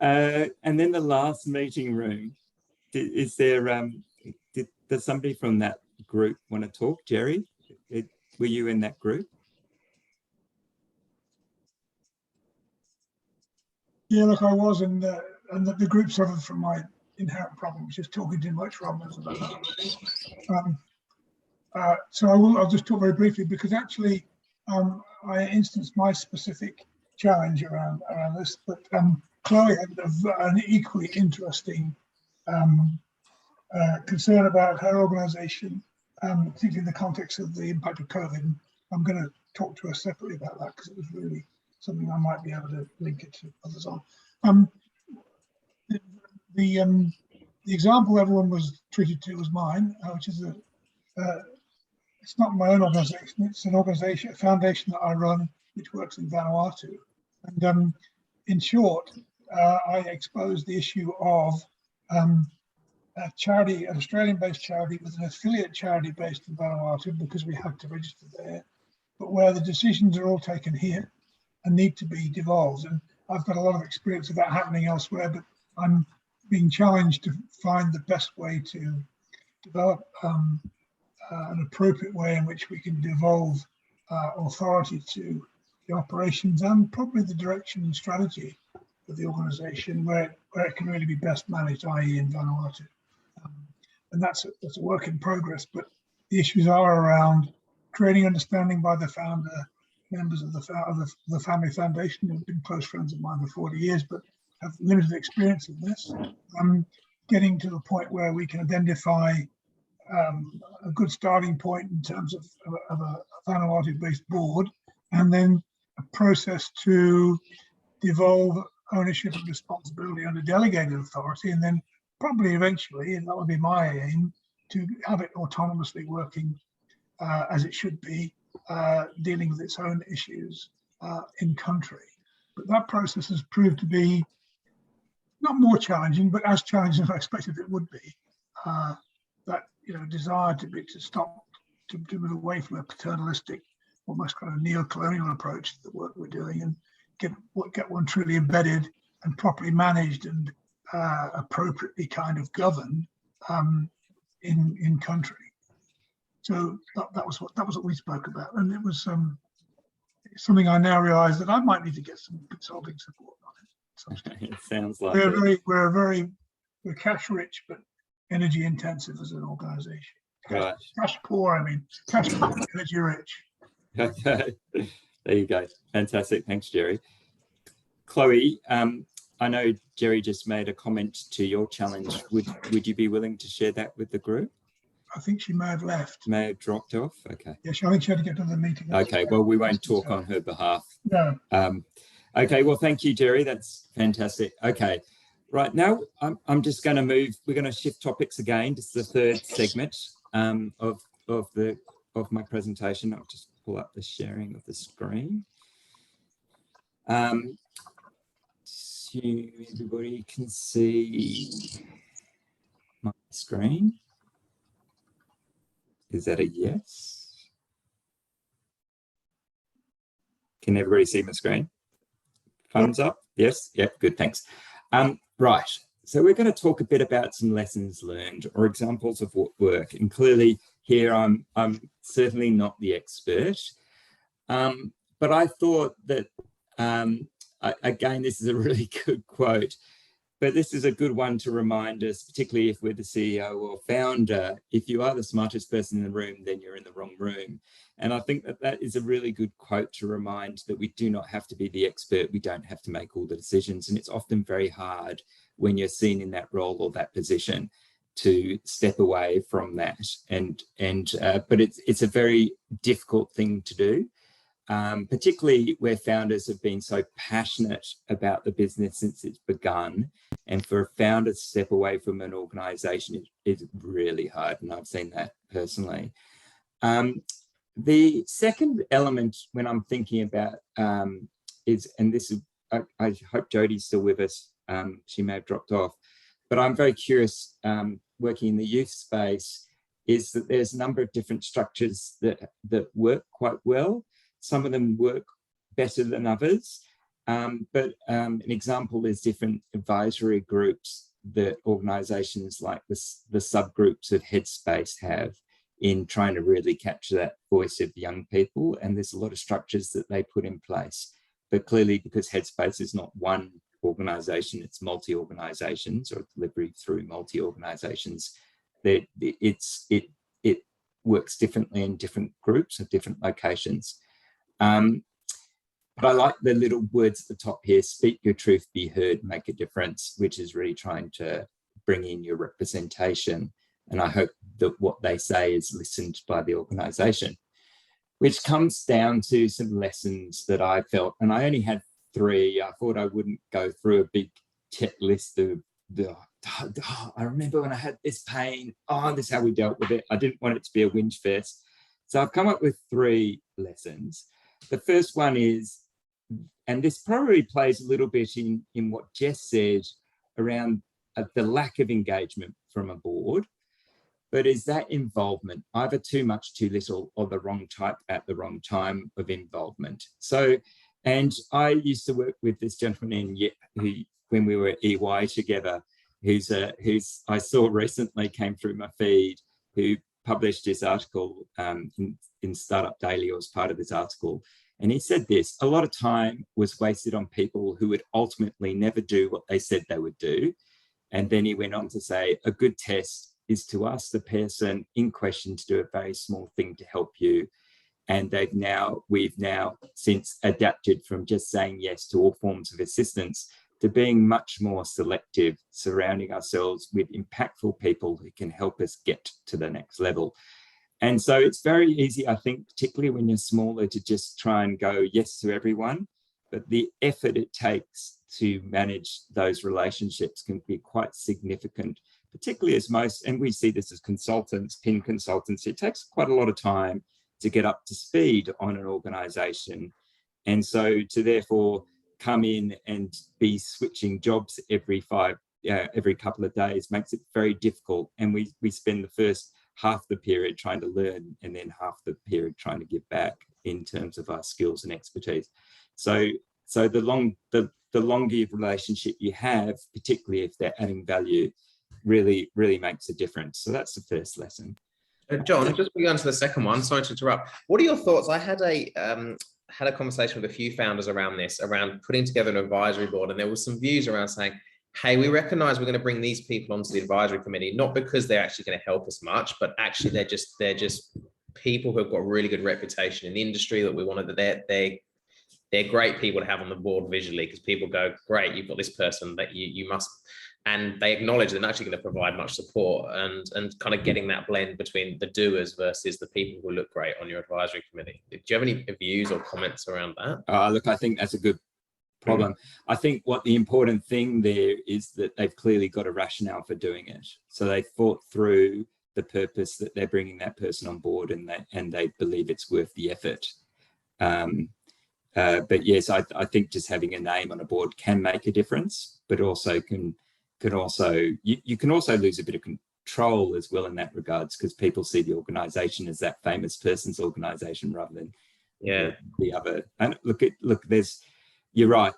And then the last meeting room, is there, does somebody from that group want to talk? Jerry, were you in that group? Yeah, look, I was, and the group suffered from my inherent problem, which is talking too much rather than about that. So I'll just talk very briefly, because actually I instanced my specific challenge around this, but Chloe had an equally interesting concern about her organisation, particularly in the context of the impact of COVID. I'm going to talk to her separately about that, because it was really something I might be able to link it to others on. The example everyone was treated to was mine, which is it's not my own organisation, it's an organisation, a foundation that I run, which works in Vanuatu. And in short, I exposed the issue of a charity, an Australian-based charity with an affiliate charity based in Vanuatu, because we have to register there, but where the decisions are all taken here and need to be devolved. And I've got a lot of experience of that happening elsewhere, but I'm being challenged to find the best way to develop an appropriate way in which we can devolve authority to the operations and probably the direction and strategy of the organisation where it can really be best managed, i.e. in Vanuatu. And that's a work in progress, but the issues are around creating understanding by the founder, members of the family foundation who have been close friends of mine for 40 years, but have limited experience in this. Getting to the point where we can identify a good starting point in terms of a Vanuatu-based board, and then a process to devolve ownership and responsibility under delegated authority, and then probably eventually, and that would be my aim, to have it autonomously working as it should be, dealing with its own issues in country. But that process has proved to be not more challenging, but as challenging as I expected it would be. That desire to move away from a paternalistic, almost kind of neo-colonial approach to the work we're doing, and get one truly embedded and properly managed and appropriately kind of governed in country. So that was what we spoke about, and it was something I now realise that I might need to get some consulting support on it. It sounds like we're cash rich but energy intensive as an organisation. Right. Cash poor, I mean, cash poor, energy rich. Okay, there you go. Fantastic. Thanks, Jerry. Chloe, I know Jerry just made a comment to your challenge. Would you be willing to share that with the group? I think she may have left. May have dropped off. Okay. Yeah, I think she had to get to the meeting. Okay. Well, we won't talk on her behalf. No. Okay. Well, thank you, Jerry. That's fantastic. Okay. Right now, I'm just going to move. We're going to shift topics again. This is the third segment of my presentation. I'll just pull up the sharing of the screen. So everybody can see my screen. Is that a yes? Can everybody see my screen? Thumbs up? Yes? Yep, good, thanks. Right, so we're going to talk a bit about some lessons learned or examples of what work. And clearly here I'm certainly not the expert, but I thought that, again, this is a really good quote, but this is a good one to remind us, particularly if we're the CEO or founder, if you are the smartest person in the room, then you're in the wrong room. And I think that that is a really good quote to remind that we do not have to be the expert. We don't have to make all the decisions. And it's often very hard when you're seen in that role or that position to step away from that. But it's a very difficult thing to do. Particularly where founders have been so passionate about the business since it's begun. And for a founder to step away from an organization is really hard. And I've seen that personally. The second element when I'm thinking about is, and this is, I hope Jodie's still with us. She may have dropped off, but I'm very curious, working in the youth space, is that there's a number of different structures that work quite well. Some of them work better than others, but an example is different advisory groups that organisations like the subgroups of Headspace have in trying to really capture that voice of young people. And there's a lot of structures that they put in place. But clearly, because Headspace is not one organisation, it's multi-organisations or delivery through multi-organisations, that it works differently in different groups at different locations. But I like the little words at the top here: speak your truth, be heard, make a difference, which is really trying to bring in your representation. And I hope that what they say is listened by the organisation, which comes down to some lessons that I felt, and I only had 3. I thought I wouldn't go through a big checklist of I remember when I had this pain, this is how we dealt with it. I didn't want it to be a whinge fest. So I've come up with 3 lessons. The first one is, and this probably plays a little bit in what Jess said around the lack of engagement from a board, but is that involvement, either too much, too little, or the wrong type at the wrong time of involvement. So, and I used to work with this gentleman who, when we were at EY together, who's I saw recently came through my feed, who published his article in Startup Daily, or as part of his article. And he said this: a lot of time was wasted on people who would ultimately never do what they said they would do. And then he went on to say, a good test is to ask the person in question to do a very small thing to help you. And we've now since adapted from just saying yes to all forms of assistance to being much more selective, surrounding ourselves with impactful people who can help us get to the next level. And so it's very easy, I think, particularly when you're smaller, to just try and go yes to everyone. But the effort it takes to manage those relationships can be quite significant, particularly as and we see this as consultants, PIN consultants, it takes quite a lot of time to get up to speed on an organisation. And so to therefore come in and be switching jobs every couple of days makes it very difficult. And we spend the first half the period trying to learn and then half the period trying to give back in terms of our skills and expertise. So the longer relationship you have, particularly if they're adding value, really makes a difference. So that's the first lesson. John, just going on to the second one, sorry to interrupt. What are your thoughts? I had a conversation with a few founders around this, around putting together an advisory board, and there was some views around saying, hey, we recognize we're going to bring these people onto the advisory committee, not because they're actually going to help us much, but actually they're just people who have got a really good reputation in the industry, that we wanted, that they're they're great people to have on the board visually, because people go, great, you've got this person that you must, and they acknowledge they're not actually going to provide much support, and kind of getting that blend between the doers versus the people who look great on your advisory committee. Do you have any views or comments around that? Look, I think that's a good problem. I think what the important thing there is that they've clearly got a rationale for doing it. So they thought through the purpose that they're bringing that person on board, and they believe it's worth the effort. But yes, I think just having a name on a board can make a difference, but also you can also lose a bit of control as well in that regards, because people see the organization as that famous person's organization rather than the other. And look, you're right.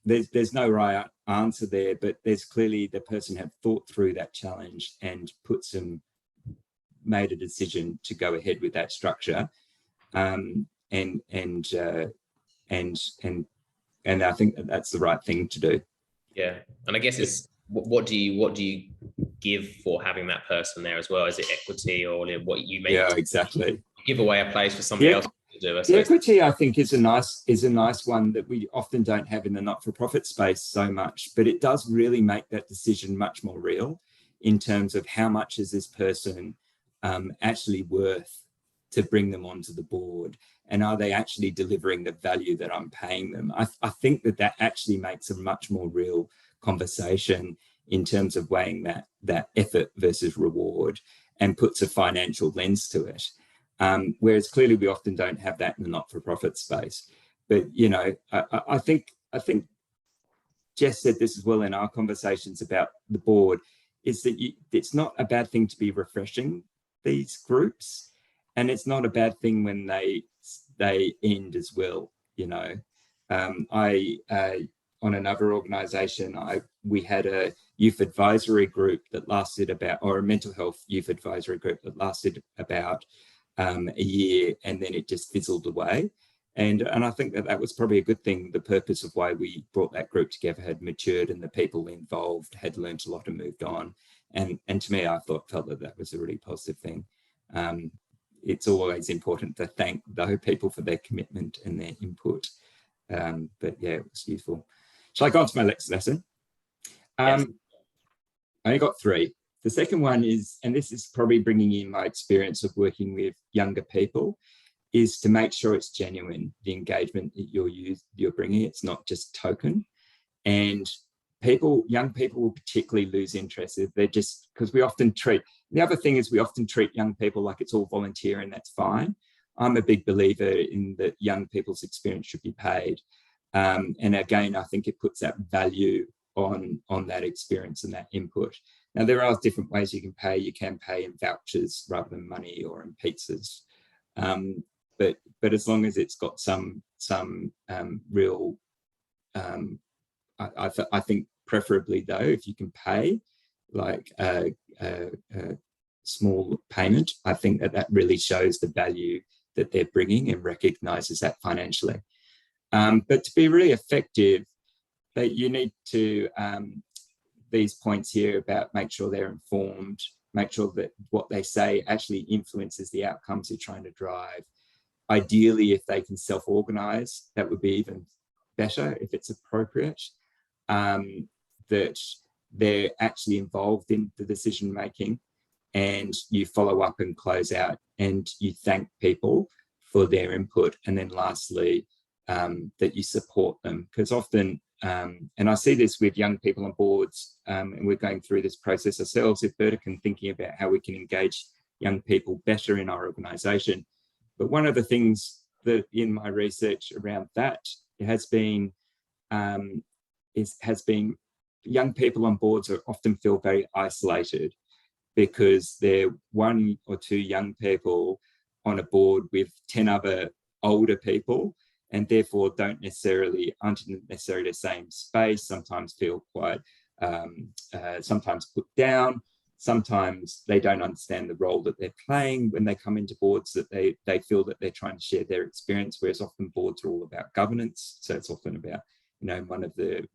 There's no right answer there, but there's clearly the person have thought through that challenge and made a decision to go ahead with that structure. And I think that's the right thing to do. Yeah, and I guess it's what do you give for having that person there as well? Is it equity, or what you make? Yeah, exactly. Give away a place for somebody else to do. The equity, I think, is a nice one that we often don't have in the not-for-profit space so much, but it does really make that decision much more real in terms of how much is this person actually worth to bring them onto the board, and are they actually delivering the value that I'm paying them? I think that actually makes a much more real conversation in terms of weighing that effort versus reward, and puts a financial lens to it. Whereas clearly we often don't have that in the not-for-profit space. But I think Jess said this as well in our conversations about the board, is that it's not a bad thing to be refreshing these groups, and it's not a bad thing when they end as well. On another organization, we had a youth advisory group that lasted or a mental health youth advisory group that lasted about a year, and then it just fizzled away. And I think that was probably a good thing. The purpose of why we brought that group together had matured, and the people involved had learned a lot and moved on. And to me, I felt that was a really positive thing. It's always important to thank those people for their commitment and their input. But yeah, it was useful. Shall I go on to my next lesson? Yes. I only got 3. The second one is, and this is probably bringing in my experience of working with younger people, is to make sure it's genuine, the engagement that you're bringing. It's not just token. And young people will particularly lose interest if they're just, because the other thing is we often treat young people like it's all volunteer, and that's fine. I'm a big believer in that young people's experience should be paid. And again, I think it puts that value on that experience and that input. Now, there are different ways you can pay. You can pay in vouchers rather than money, or in pizzas. But as long as it's got some real, I think preferably though, if you can pay like a small payment, I think that really shows the value that they're bringing and recognises that financially. But to be really effective, that you need to, these points here about make sure they're informed, make sure that what they say actually influences the outcomes you're trying to drive. Ideally, if they can self-organise, that would be even better if it's appropriate. That they're actually involved in the decision making, and you follow up and close out, and you thank people for their input. And then lastly, that you support them, because often, and I see this with young people on boards, and we're going through this process ourselves at Vertican, thinking about how we can engage young people better in our organisation. But one of the things that in my research around that has been young people on boards often feel very isolated, because they're 1 or 2 young people on a board with 10 other older people, and therefore aren't necessarily the same space, sometimes feel quite, sometimes put down, sometimes they don't understand the role that they're playing when they come into boards, that they feel that they're trying to share their experience, whereas often boards are all about governance. So it's often about, one of the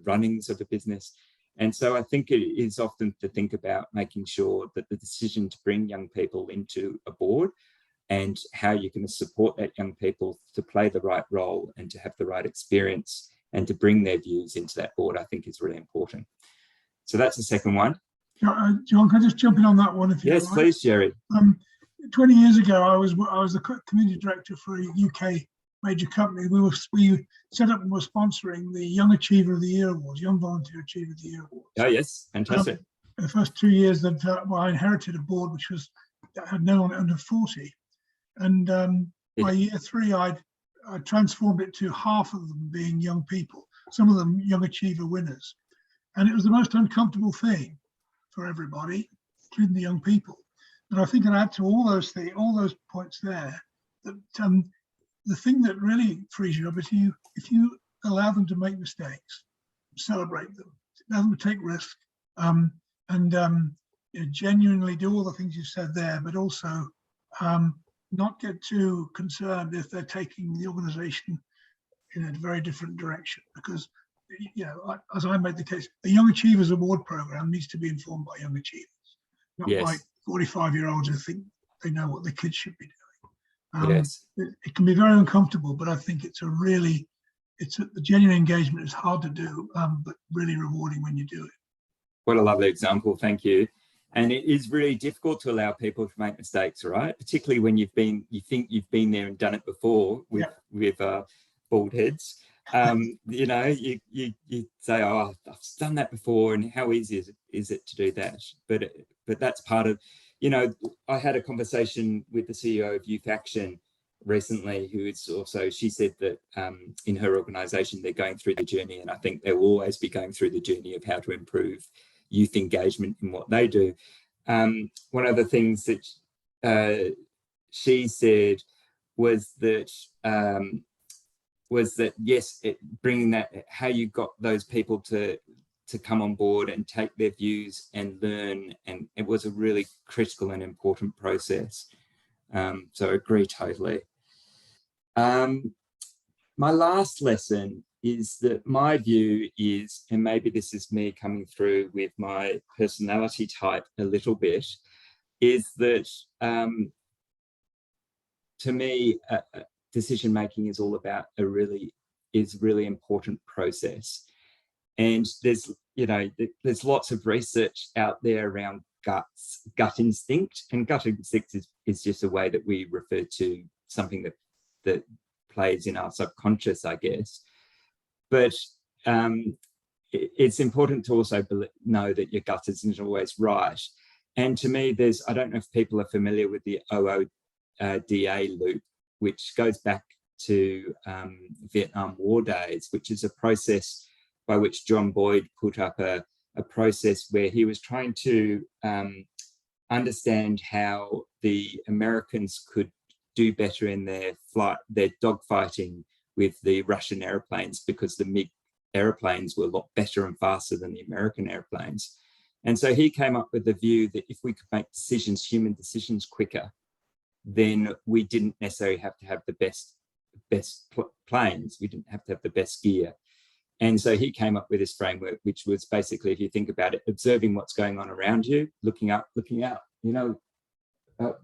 runnings of a business. And so I think it is often to think about making sure that the decision to bring young people into a board and how you're going to support that young people to play the right role and to have the right experience and to bring their views into that board, I think is really important. So that's the second one. John, can I just jump in on that one? If you Yes, please, Jerry. 20 years ago, I was the community director for a UK major company. We set up and were sponsoring the Young Achiever of the Year Awards, Young Volunteer Achiever of the Year Awards. Oh, yes, fantastic. In the first 2 years, I inherited a board that had no one under 40, and by year 3, I transformed it to half of them being young people, some of them Young Achiever winners, and it was the most uncomfortable thing for everybody, including the young people. And I think I'd add to all those points there, that the thing that really frees you up is if you allow them to make mistakes, celebrate them, allow them to take risks, and genuinely do all the things you said there, but also not get too concerned if they're taking the organisation in a very different direction. Because, as I made the case, the Young Achievers Award programme needs to be informed by young achievers, not by 45-year-olds who think they know what the kids should be doing. Yes. It can be very uncomfortable, but I think the genuine engagement is hard to do, but really rewarding when you do it. What a lovely example, thank you. And it is really difficult to allow people to make mistakes, right? Particularly when you think you've been there and done it before with bald heads. You say, oh, I've done that before, and how easy is it to do that? But that's part of, I had a conversation with the CEO of Youth Action recently, who is also, she said that in her organisation, they're going through the journey, and I think they will always be going through the journey of how to improve youth engagement in what they do. One of the things that she said was that yes, bringing that, how you got those people to come on board and take their views and learn, and it was a really critical and important process. So I agree totally. My last lesson is that my view is, and maybe this is me coming through with my personality type a little bit, is that to me, decision making is all about really important process. And there's lots of research out there around gut instinct, and gut instinct is just a way that we refer to something that plays in our subconscious, I guess. But it's important to also know that your gut isn't always right. And to me, I don't know if people are familiar with the OODA loop, which goes back to Vietnam War days, which is a process by which John Boyd put up a process where he was trying to understand how the Americans could do better in their dogfighting with the Russian airplanes, because the MiG airplanes were a lot better and faster than the American airplanes. And so he came up with the view that if we could make human decisions quicker, then we didn't necessarily have to have the best planes. We didn't have to have the best gear. And so he came up with this framework, which was basically, if you think about it, observing what's going on around you, looking out,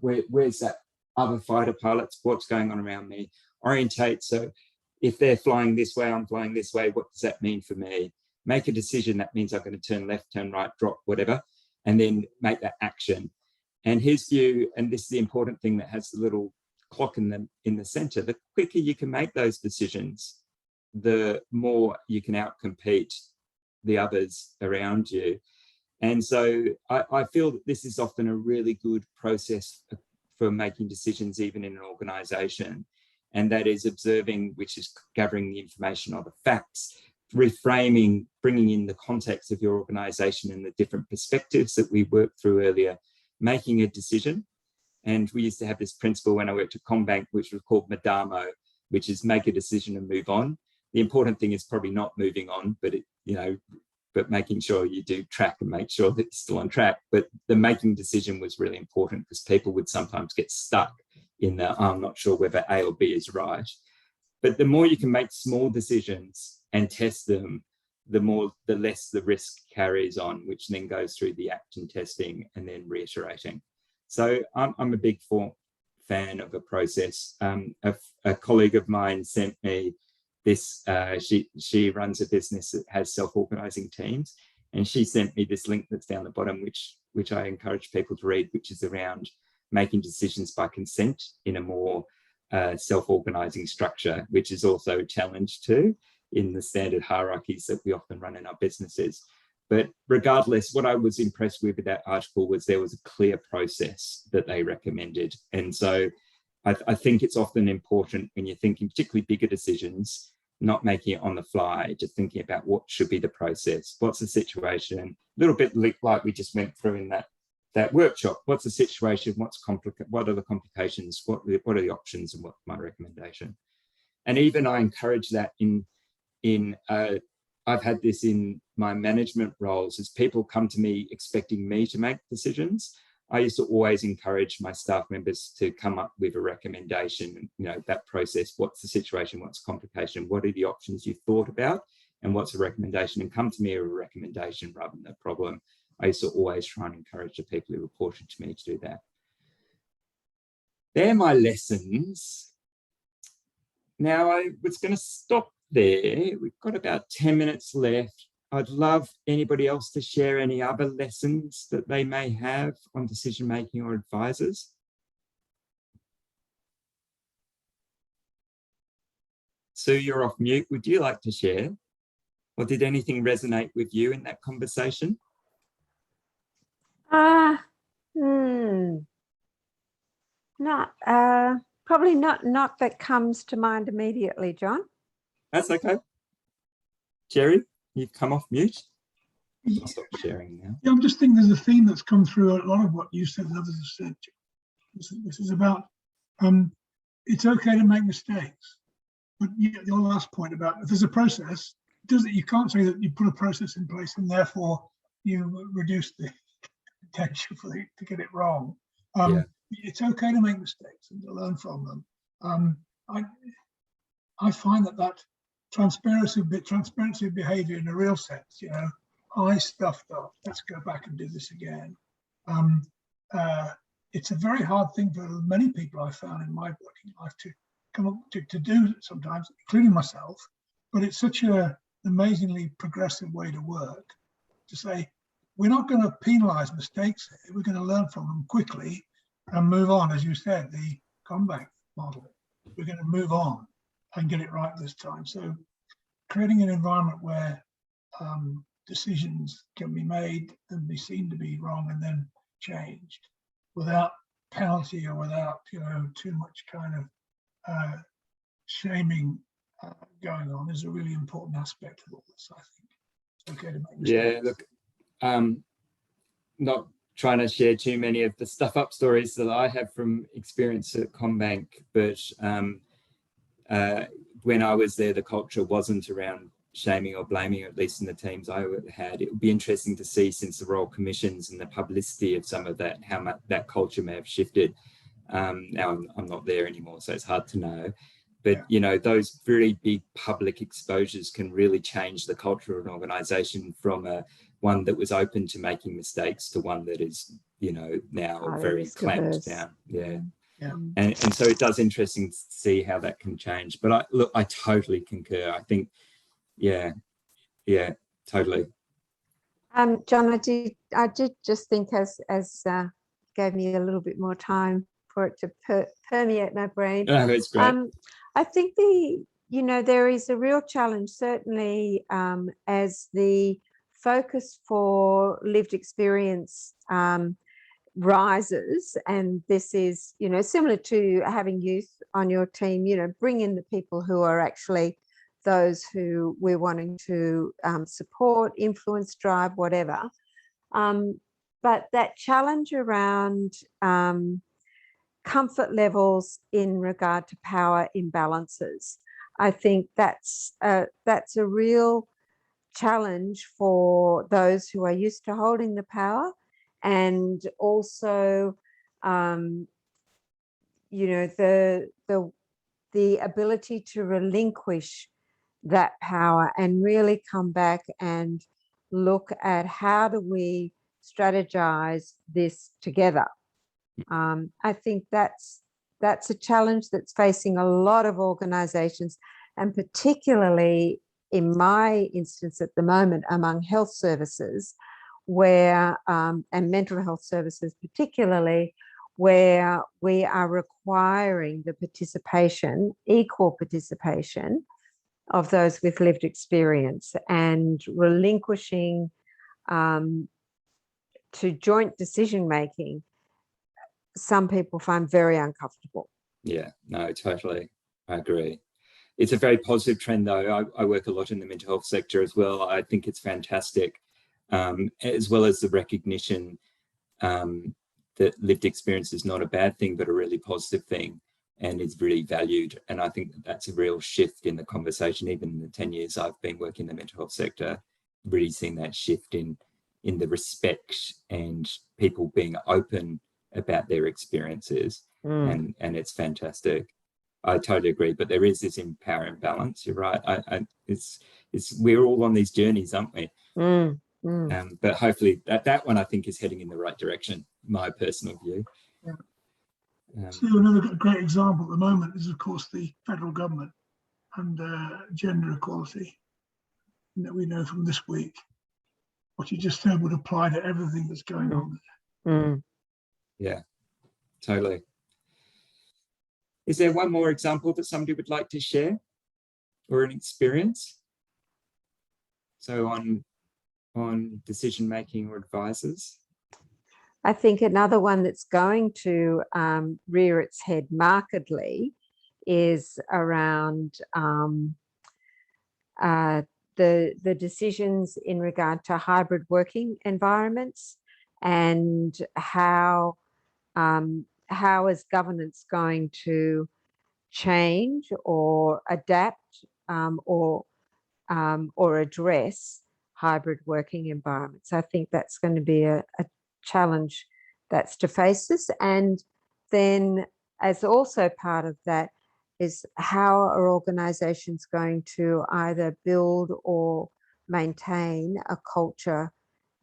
where's that other fighter pilots, what's going on around me, orientate. So if they're flying this way, I'm flying this way, what does that mean for me? Make a decision. That means I'm going to turn left, turn right, drop, whatever, and then make that action. And his view, and this is the important thing that has the little clock in the center, the quicker you can make those decisions, the more you can outcompete the others around you. And so I feel that this is often a really good process for making decisions, even in an organization. And that is observing, which is gathering the information or the facts, reframing, bringing in the context of your organization and the different perspectives that we worked through earlier, making a decision. And we used to have this principle when I worked at Combank, which was called Madamo, which is make a decision and move on. The important thing is probably not moving on, but but making sure you do track and make sure that you're still on track. But the making decision was really important, because people would sometimes get stuck in I'm not sure whether A or B is right. But the more you can make small decisions and test them, the less the risk carries on, which then goes through the action testing and then reiterating. So I'm a big fan of a process. A colleague of mine sent me this, she runs a business that has self-organizing teams, and she sent me this link that's down the bottom, which I encourage people to read, which is around making decisions by consent in a more self-organizing structure, which is also a challenge too in the standard hierarchies that we often run in our businesses. But regardless, what I was impressed with that article was there was a clear process that they recommended. And so I think it's often important when you're thinking particularly bigger decisions, not making it on the fly, just thinking about what should be the process. What's the situation? A little bit like we just went through in that workshop. What's the situation? What's complicated? What are the complications? What are the options? And what's my recommendation? And even I encourage that I've had this in my management roles as people come to me expecting me to make decisions. I used to always encourage my staff members to come up with a recommendation, that process, what's the situation, what's the complication, what are the options you've thought about, and what's a recommendation, and come to me with a recommendation rather than a problem. I used to always try and encourage the people who reported to me to do that. They're my lessons. Now I was going to stop there. We've got about 10 minutes left. I'd love anybody else to share any other lessons that they may have on decision making or advisors. Sue, you're off mute. Would you like to share? Or did anything resonate with you in that conversation? Probably not that comes to mind immediately, John. That's okay. Jerry, you've come off mute. I'll stop sharing now. Yeah, I'm just thinking there's a theme that's come through a lot of what you said and others have said. This is about it's okay to make mistakes. But your last point about if there's a process, you can't say that you put a process in place and therefore you reduce the potential to get it wrong. It's okay to make mistakes and to learn from them. I find that transparency of behavior in a real sense, I stuffed up, let's go back and do this again. It's a very hard thing for many people I've found in my working life to come up to do sometimes, including myself, but it's such an amazingly progressive way to work, to say, we're not going to penalize mistakes here, we're going to learn from them quickly and move on, as you said, the comeback model. We're going to move on and get it right this time. So creating an environment where decisions can be made and be seen to be wrong and then changed without penalty or without too much kind of shaming going on is a really important aspect of all this, I think. It's okay to make mistakes. Yeah, look, not trying to share too many of the stuff up stories that I have from experience at CommBank, but when I was there, the culture wasn't around shaming or blaming, at least in the teams I had. It would be interesting to see, since the Royal Commissions and the publicity of some of that, how much that culture may have shifted. Now I'm not there anymore, so it's hard to know. But, those very big public exposures can really change the culture of an organisation from one that was open to making mistakes to one that is, now very clamped down. Yeah. And so it does interesting to see how that can change. But I totally concur. I think, yeah, totally. John, I did just think as gave me a little bit more time for it to permeate my brain. Oh, that's great. I think there is a real challenge, certainly as the focus for lived experience rises, and this is, similar to having youth on your team, bring in the people who are actually those who we're wanting to support, influence, drive, whatever. But that challenge around comfort levels in regard to power imbalances, I think that's a real challenge for those who are used to holding the power, and also the ability to relinquish that power and really come back and look at how do we strategize this together. I think that's that's a challenge that's facing a lot of organisations, and particularly in my instance at the moment among health services, where and mental health services particularly, where we are requiring the participation, equal participation of those with lived experience, and relinquishing to joint decision making, some people find very uncomfortable. Yeah, no, totally. I agree. It's a very positive trend, though. I work a lot in the mental health sector as well. I think it's fantastic, as well as the recognition that lived experience is not a bad thing, but a really positive thing, and is really valued. And I think that's a real shift in the conversation. Even in the 10 years I've been working in the mental health sector, really seeing that shift in the respect and people being open about their experiences. And it's fantastic. I totally agree, but there is this power imbalance. You're right. It's we're all on these journeys, aren't we? But hopefully that one I think is heading in the right direction. My personal view. So another great example at the moment is, of course, the federal government and gender equality that we know from this week. What you just said would apply to everything that's going on there. Yeah, totally. Is there one more example that somebody would like to share, or an experience? So on decision making or advisors? I think another one that's going to rear its head markedly is around the decisions in regard to hybrid working environments, and how is governance going to change or adapt or address hybrid working environments. I think that's going to be a challenge that's to face us. And then, as also part of that, is how are organisations going to either build or maintain a culture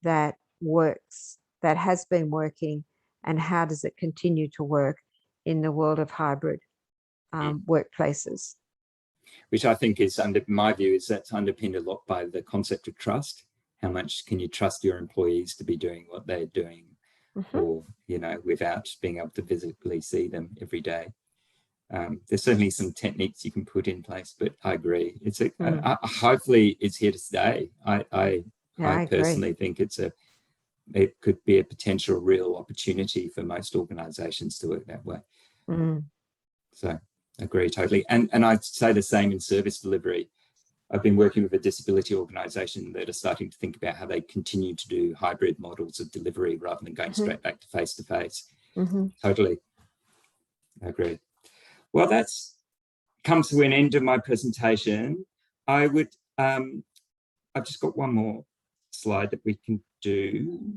that works, that has been working, and how does it continue to work in the world of hybrid workplaces? Which I think is, under my view, is that's underpinned a lot by the concept of trust. How much can you trust your employees to be doing what they're doing, or, you know, without being able to visibly see them every day? There's certainly some techniques you can put in place, but I agree. It's hopefully it's here to stay. I personally think it could be a potential real opportunity for most organisations to work that way. So I agree totally. And I'd say the same in service delivery. I've been working with a disability organisation that are starting to think about how they continue to do hybrid models of delivery rather than going straight back to face-to-face. Totally. I agree. Well, that's come to an end of my presentation. I would, I've just got one more slide that we can do.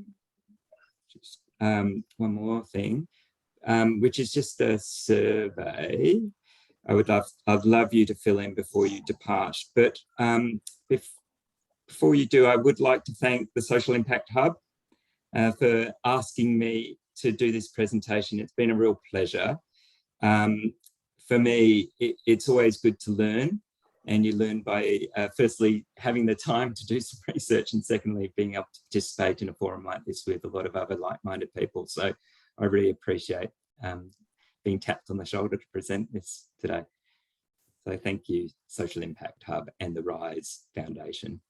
Just one more thing, which is just a survey. I'd love you to fill in before you depart. But before you do, I would like to thank the Social Impact Hub for asking me to do this presentation. It's been a real pleasure. For me, it's always good to learn, and you learn by firstly having the time to do some research, and secondly being able to participate in a forum like this with a lot of other like-minded people. So I really appreciate being tapped on the shoulder to present this today. So thank you, Social Impact Hub and the RISE Foundation.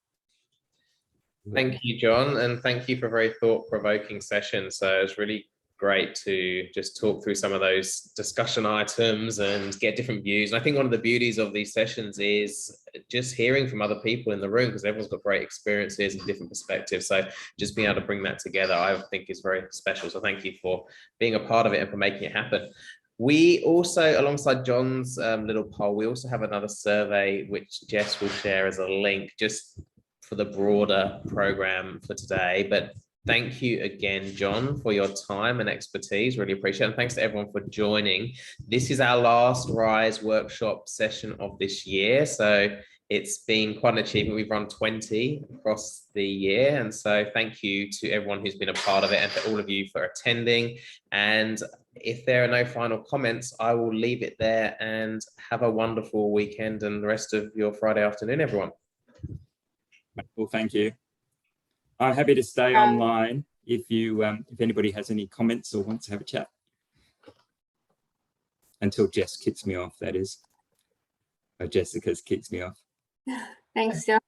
Thank you, John, and thank you for a very thought-provoking session. So it's really great to just talk through some of those discussion items and get different views. And I think one of the beauties of these sessions is just hearing from other people in the room, because everyone's got great experiences and different perspectives. So just being able to bring that together, I think is very special. So thank you for being a part of it and for making it happen. We also, alongside John's little poll, we also have another survey, which Jess will share as a link just for the broader program for today. But thank you again, Jon, for your time and expertise. Really appreciate it. And thanks to everyone for joining. This is our last RISE workshop session of this year. So it's been quite an achievement. We've run 20 across the year. And so thank you to everyone who's been a part of it and to all of you for attending. And if there are no final comments, I will leave it there and have a wonderful weekend and the rest of your Friday afternoon, everyone. Well, thank you. I'm happy to stay online if anybody has any comments or wants to have a chat. Until Jess kicks me off, that is. Or Jessica's kicks me off. Thanks, Jon.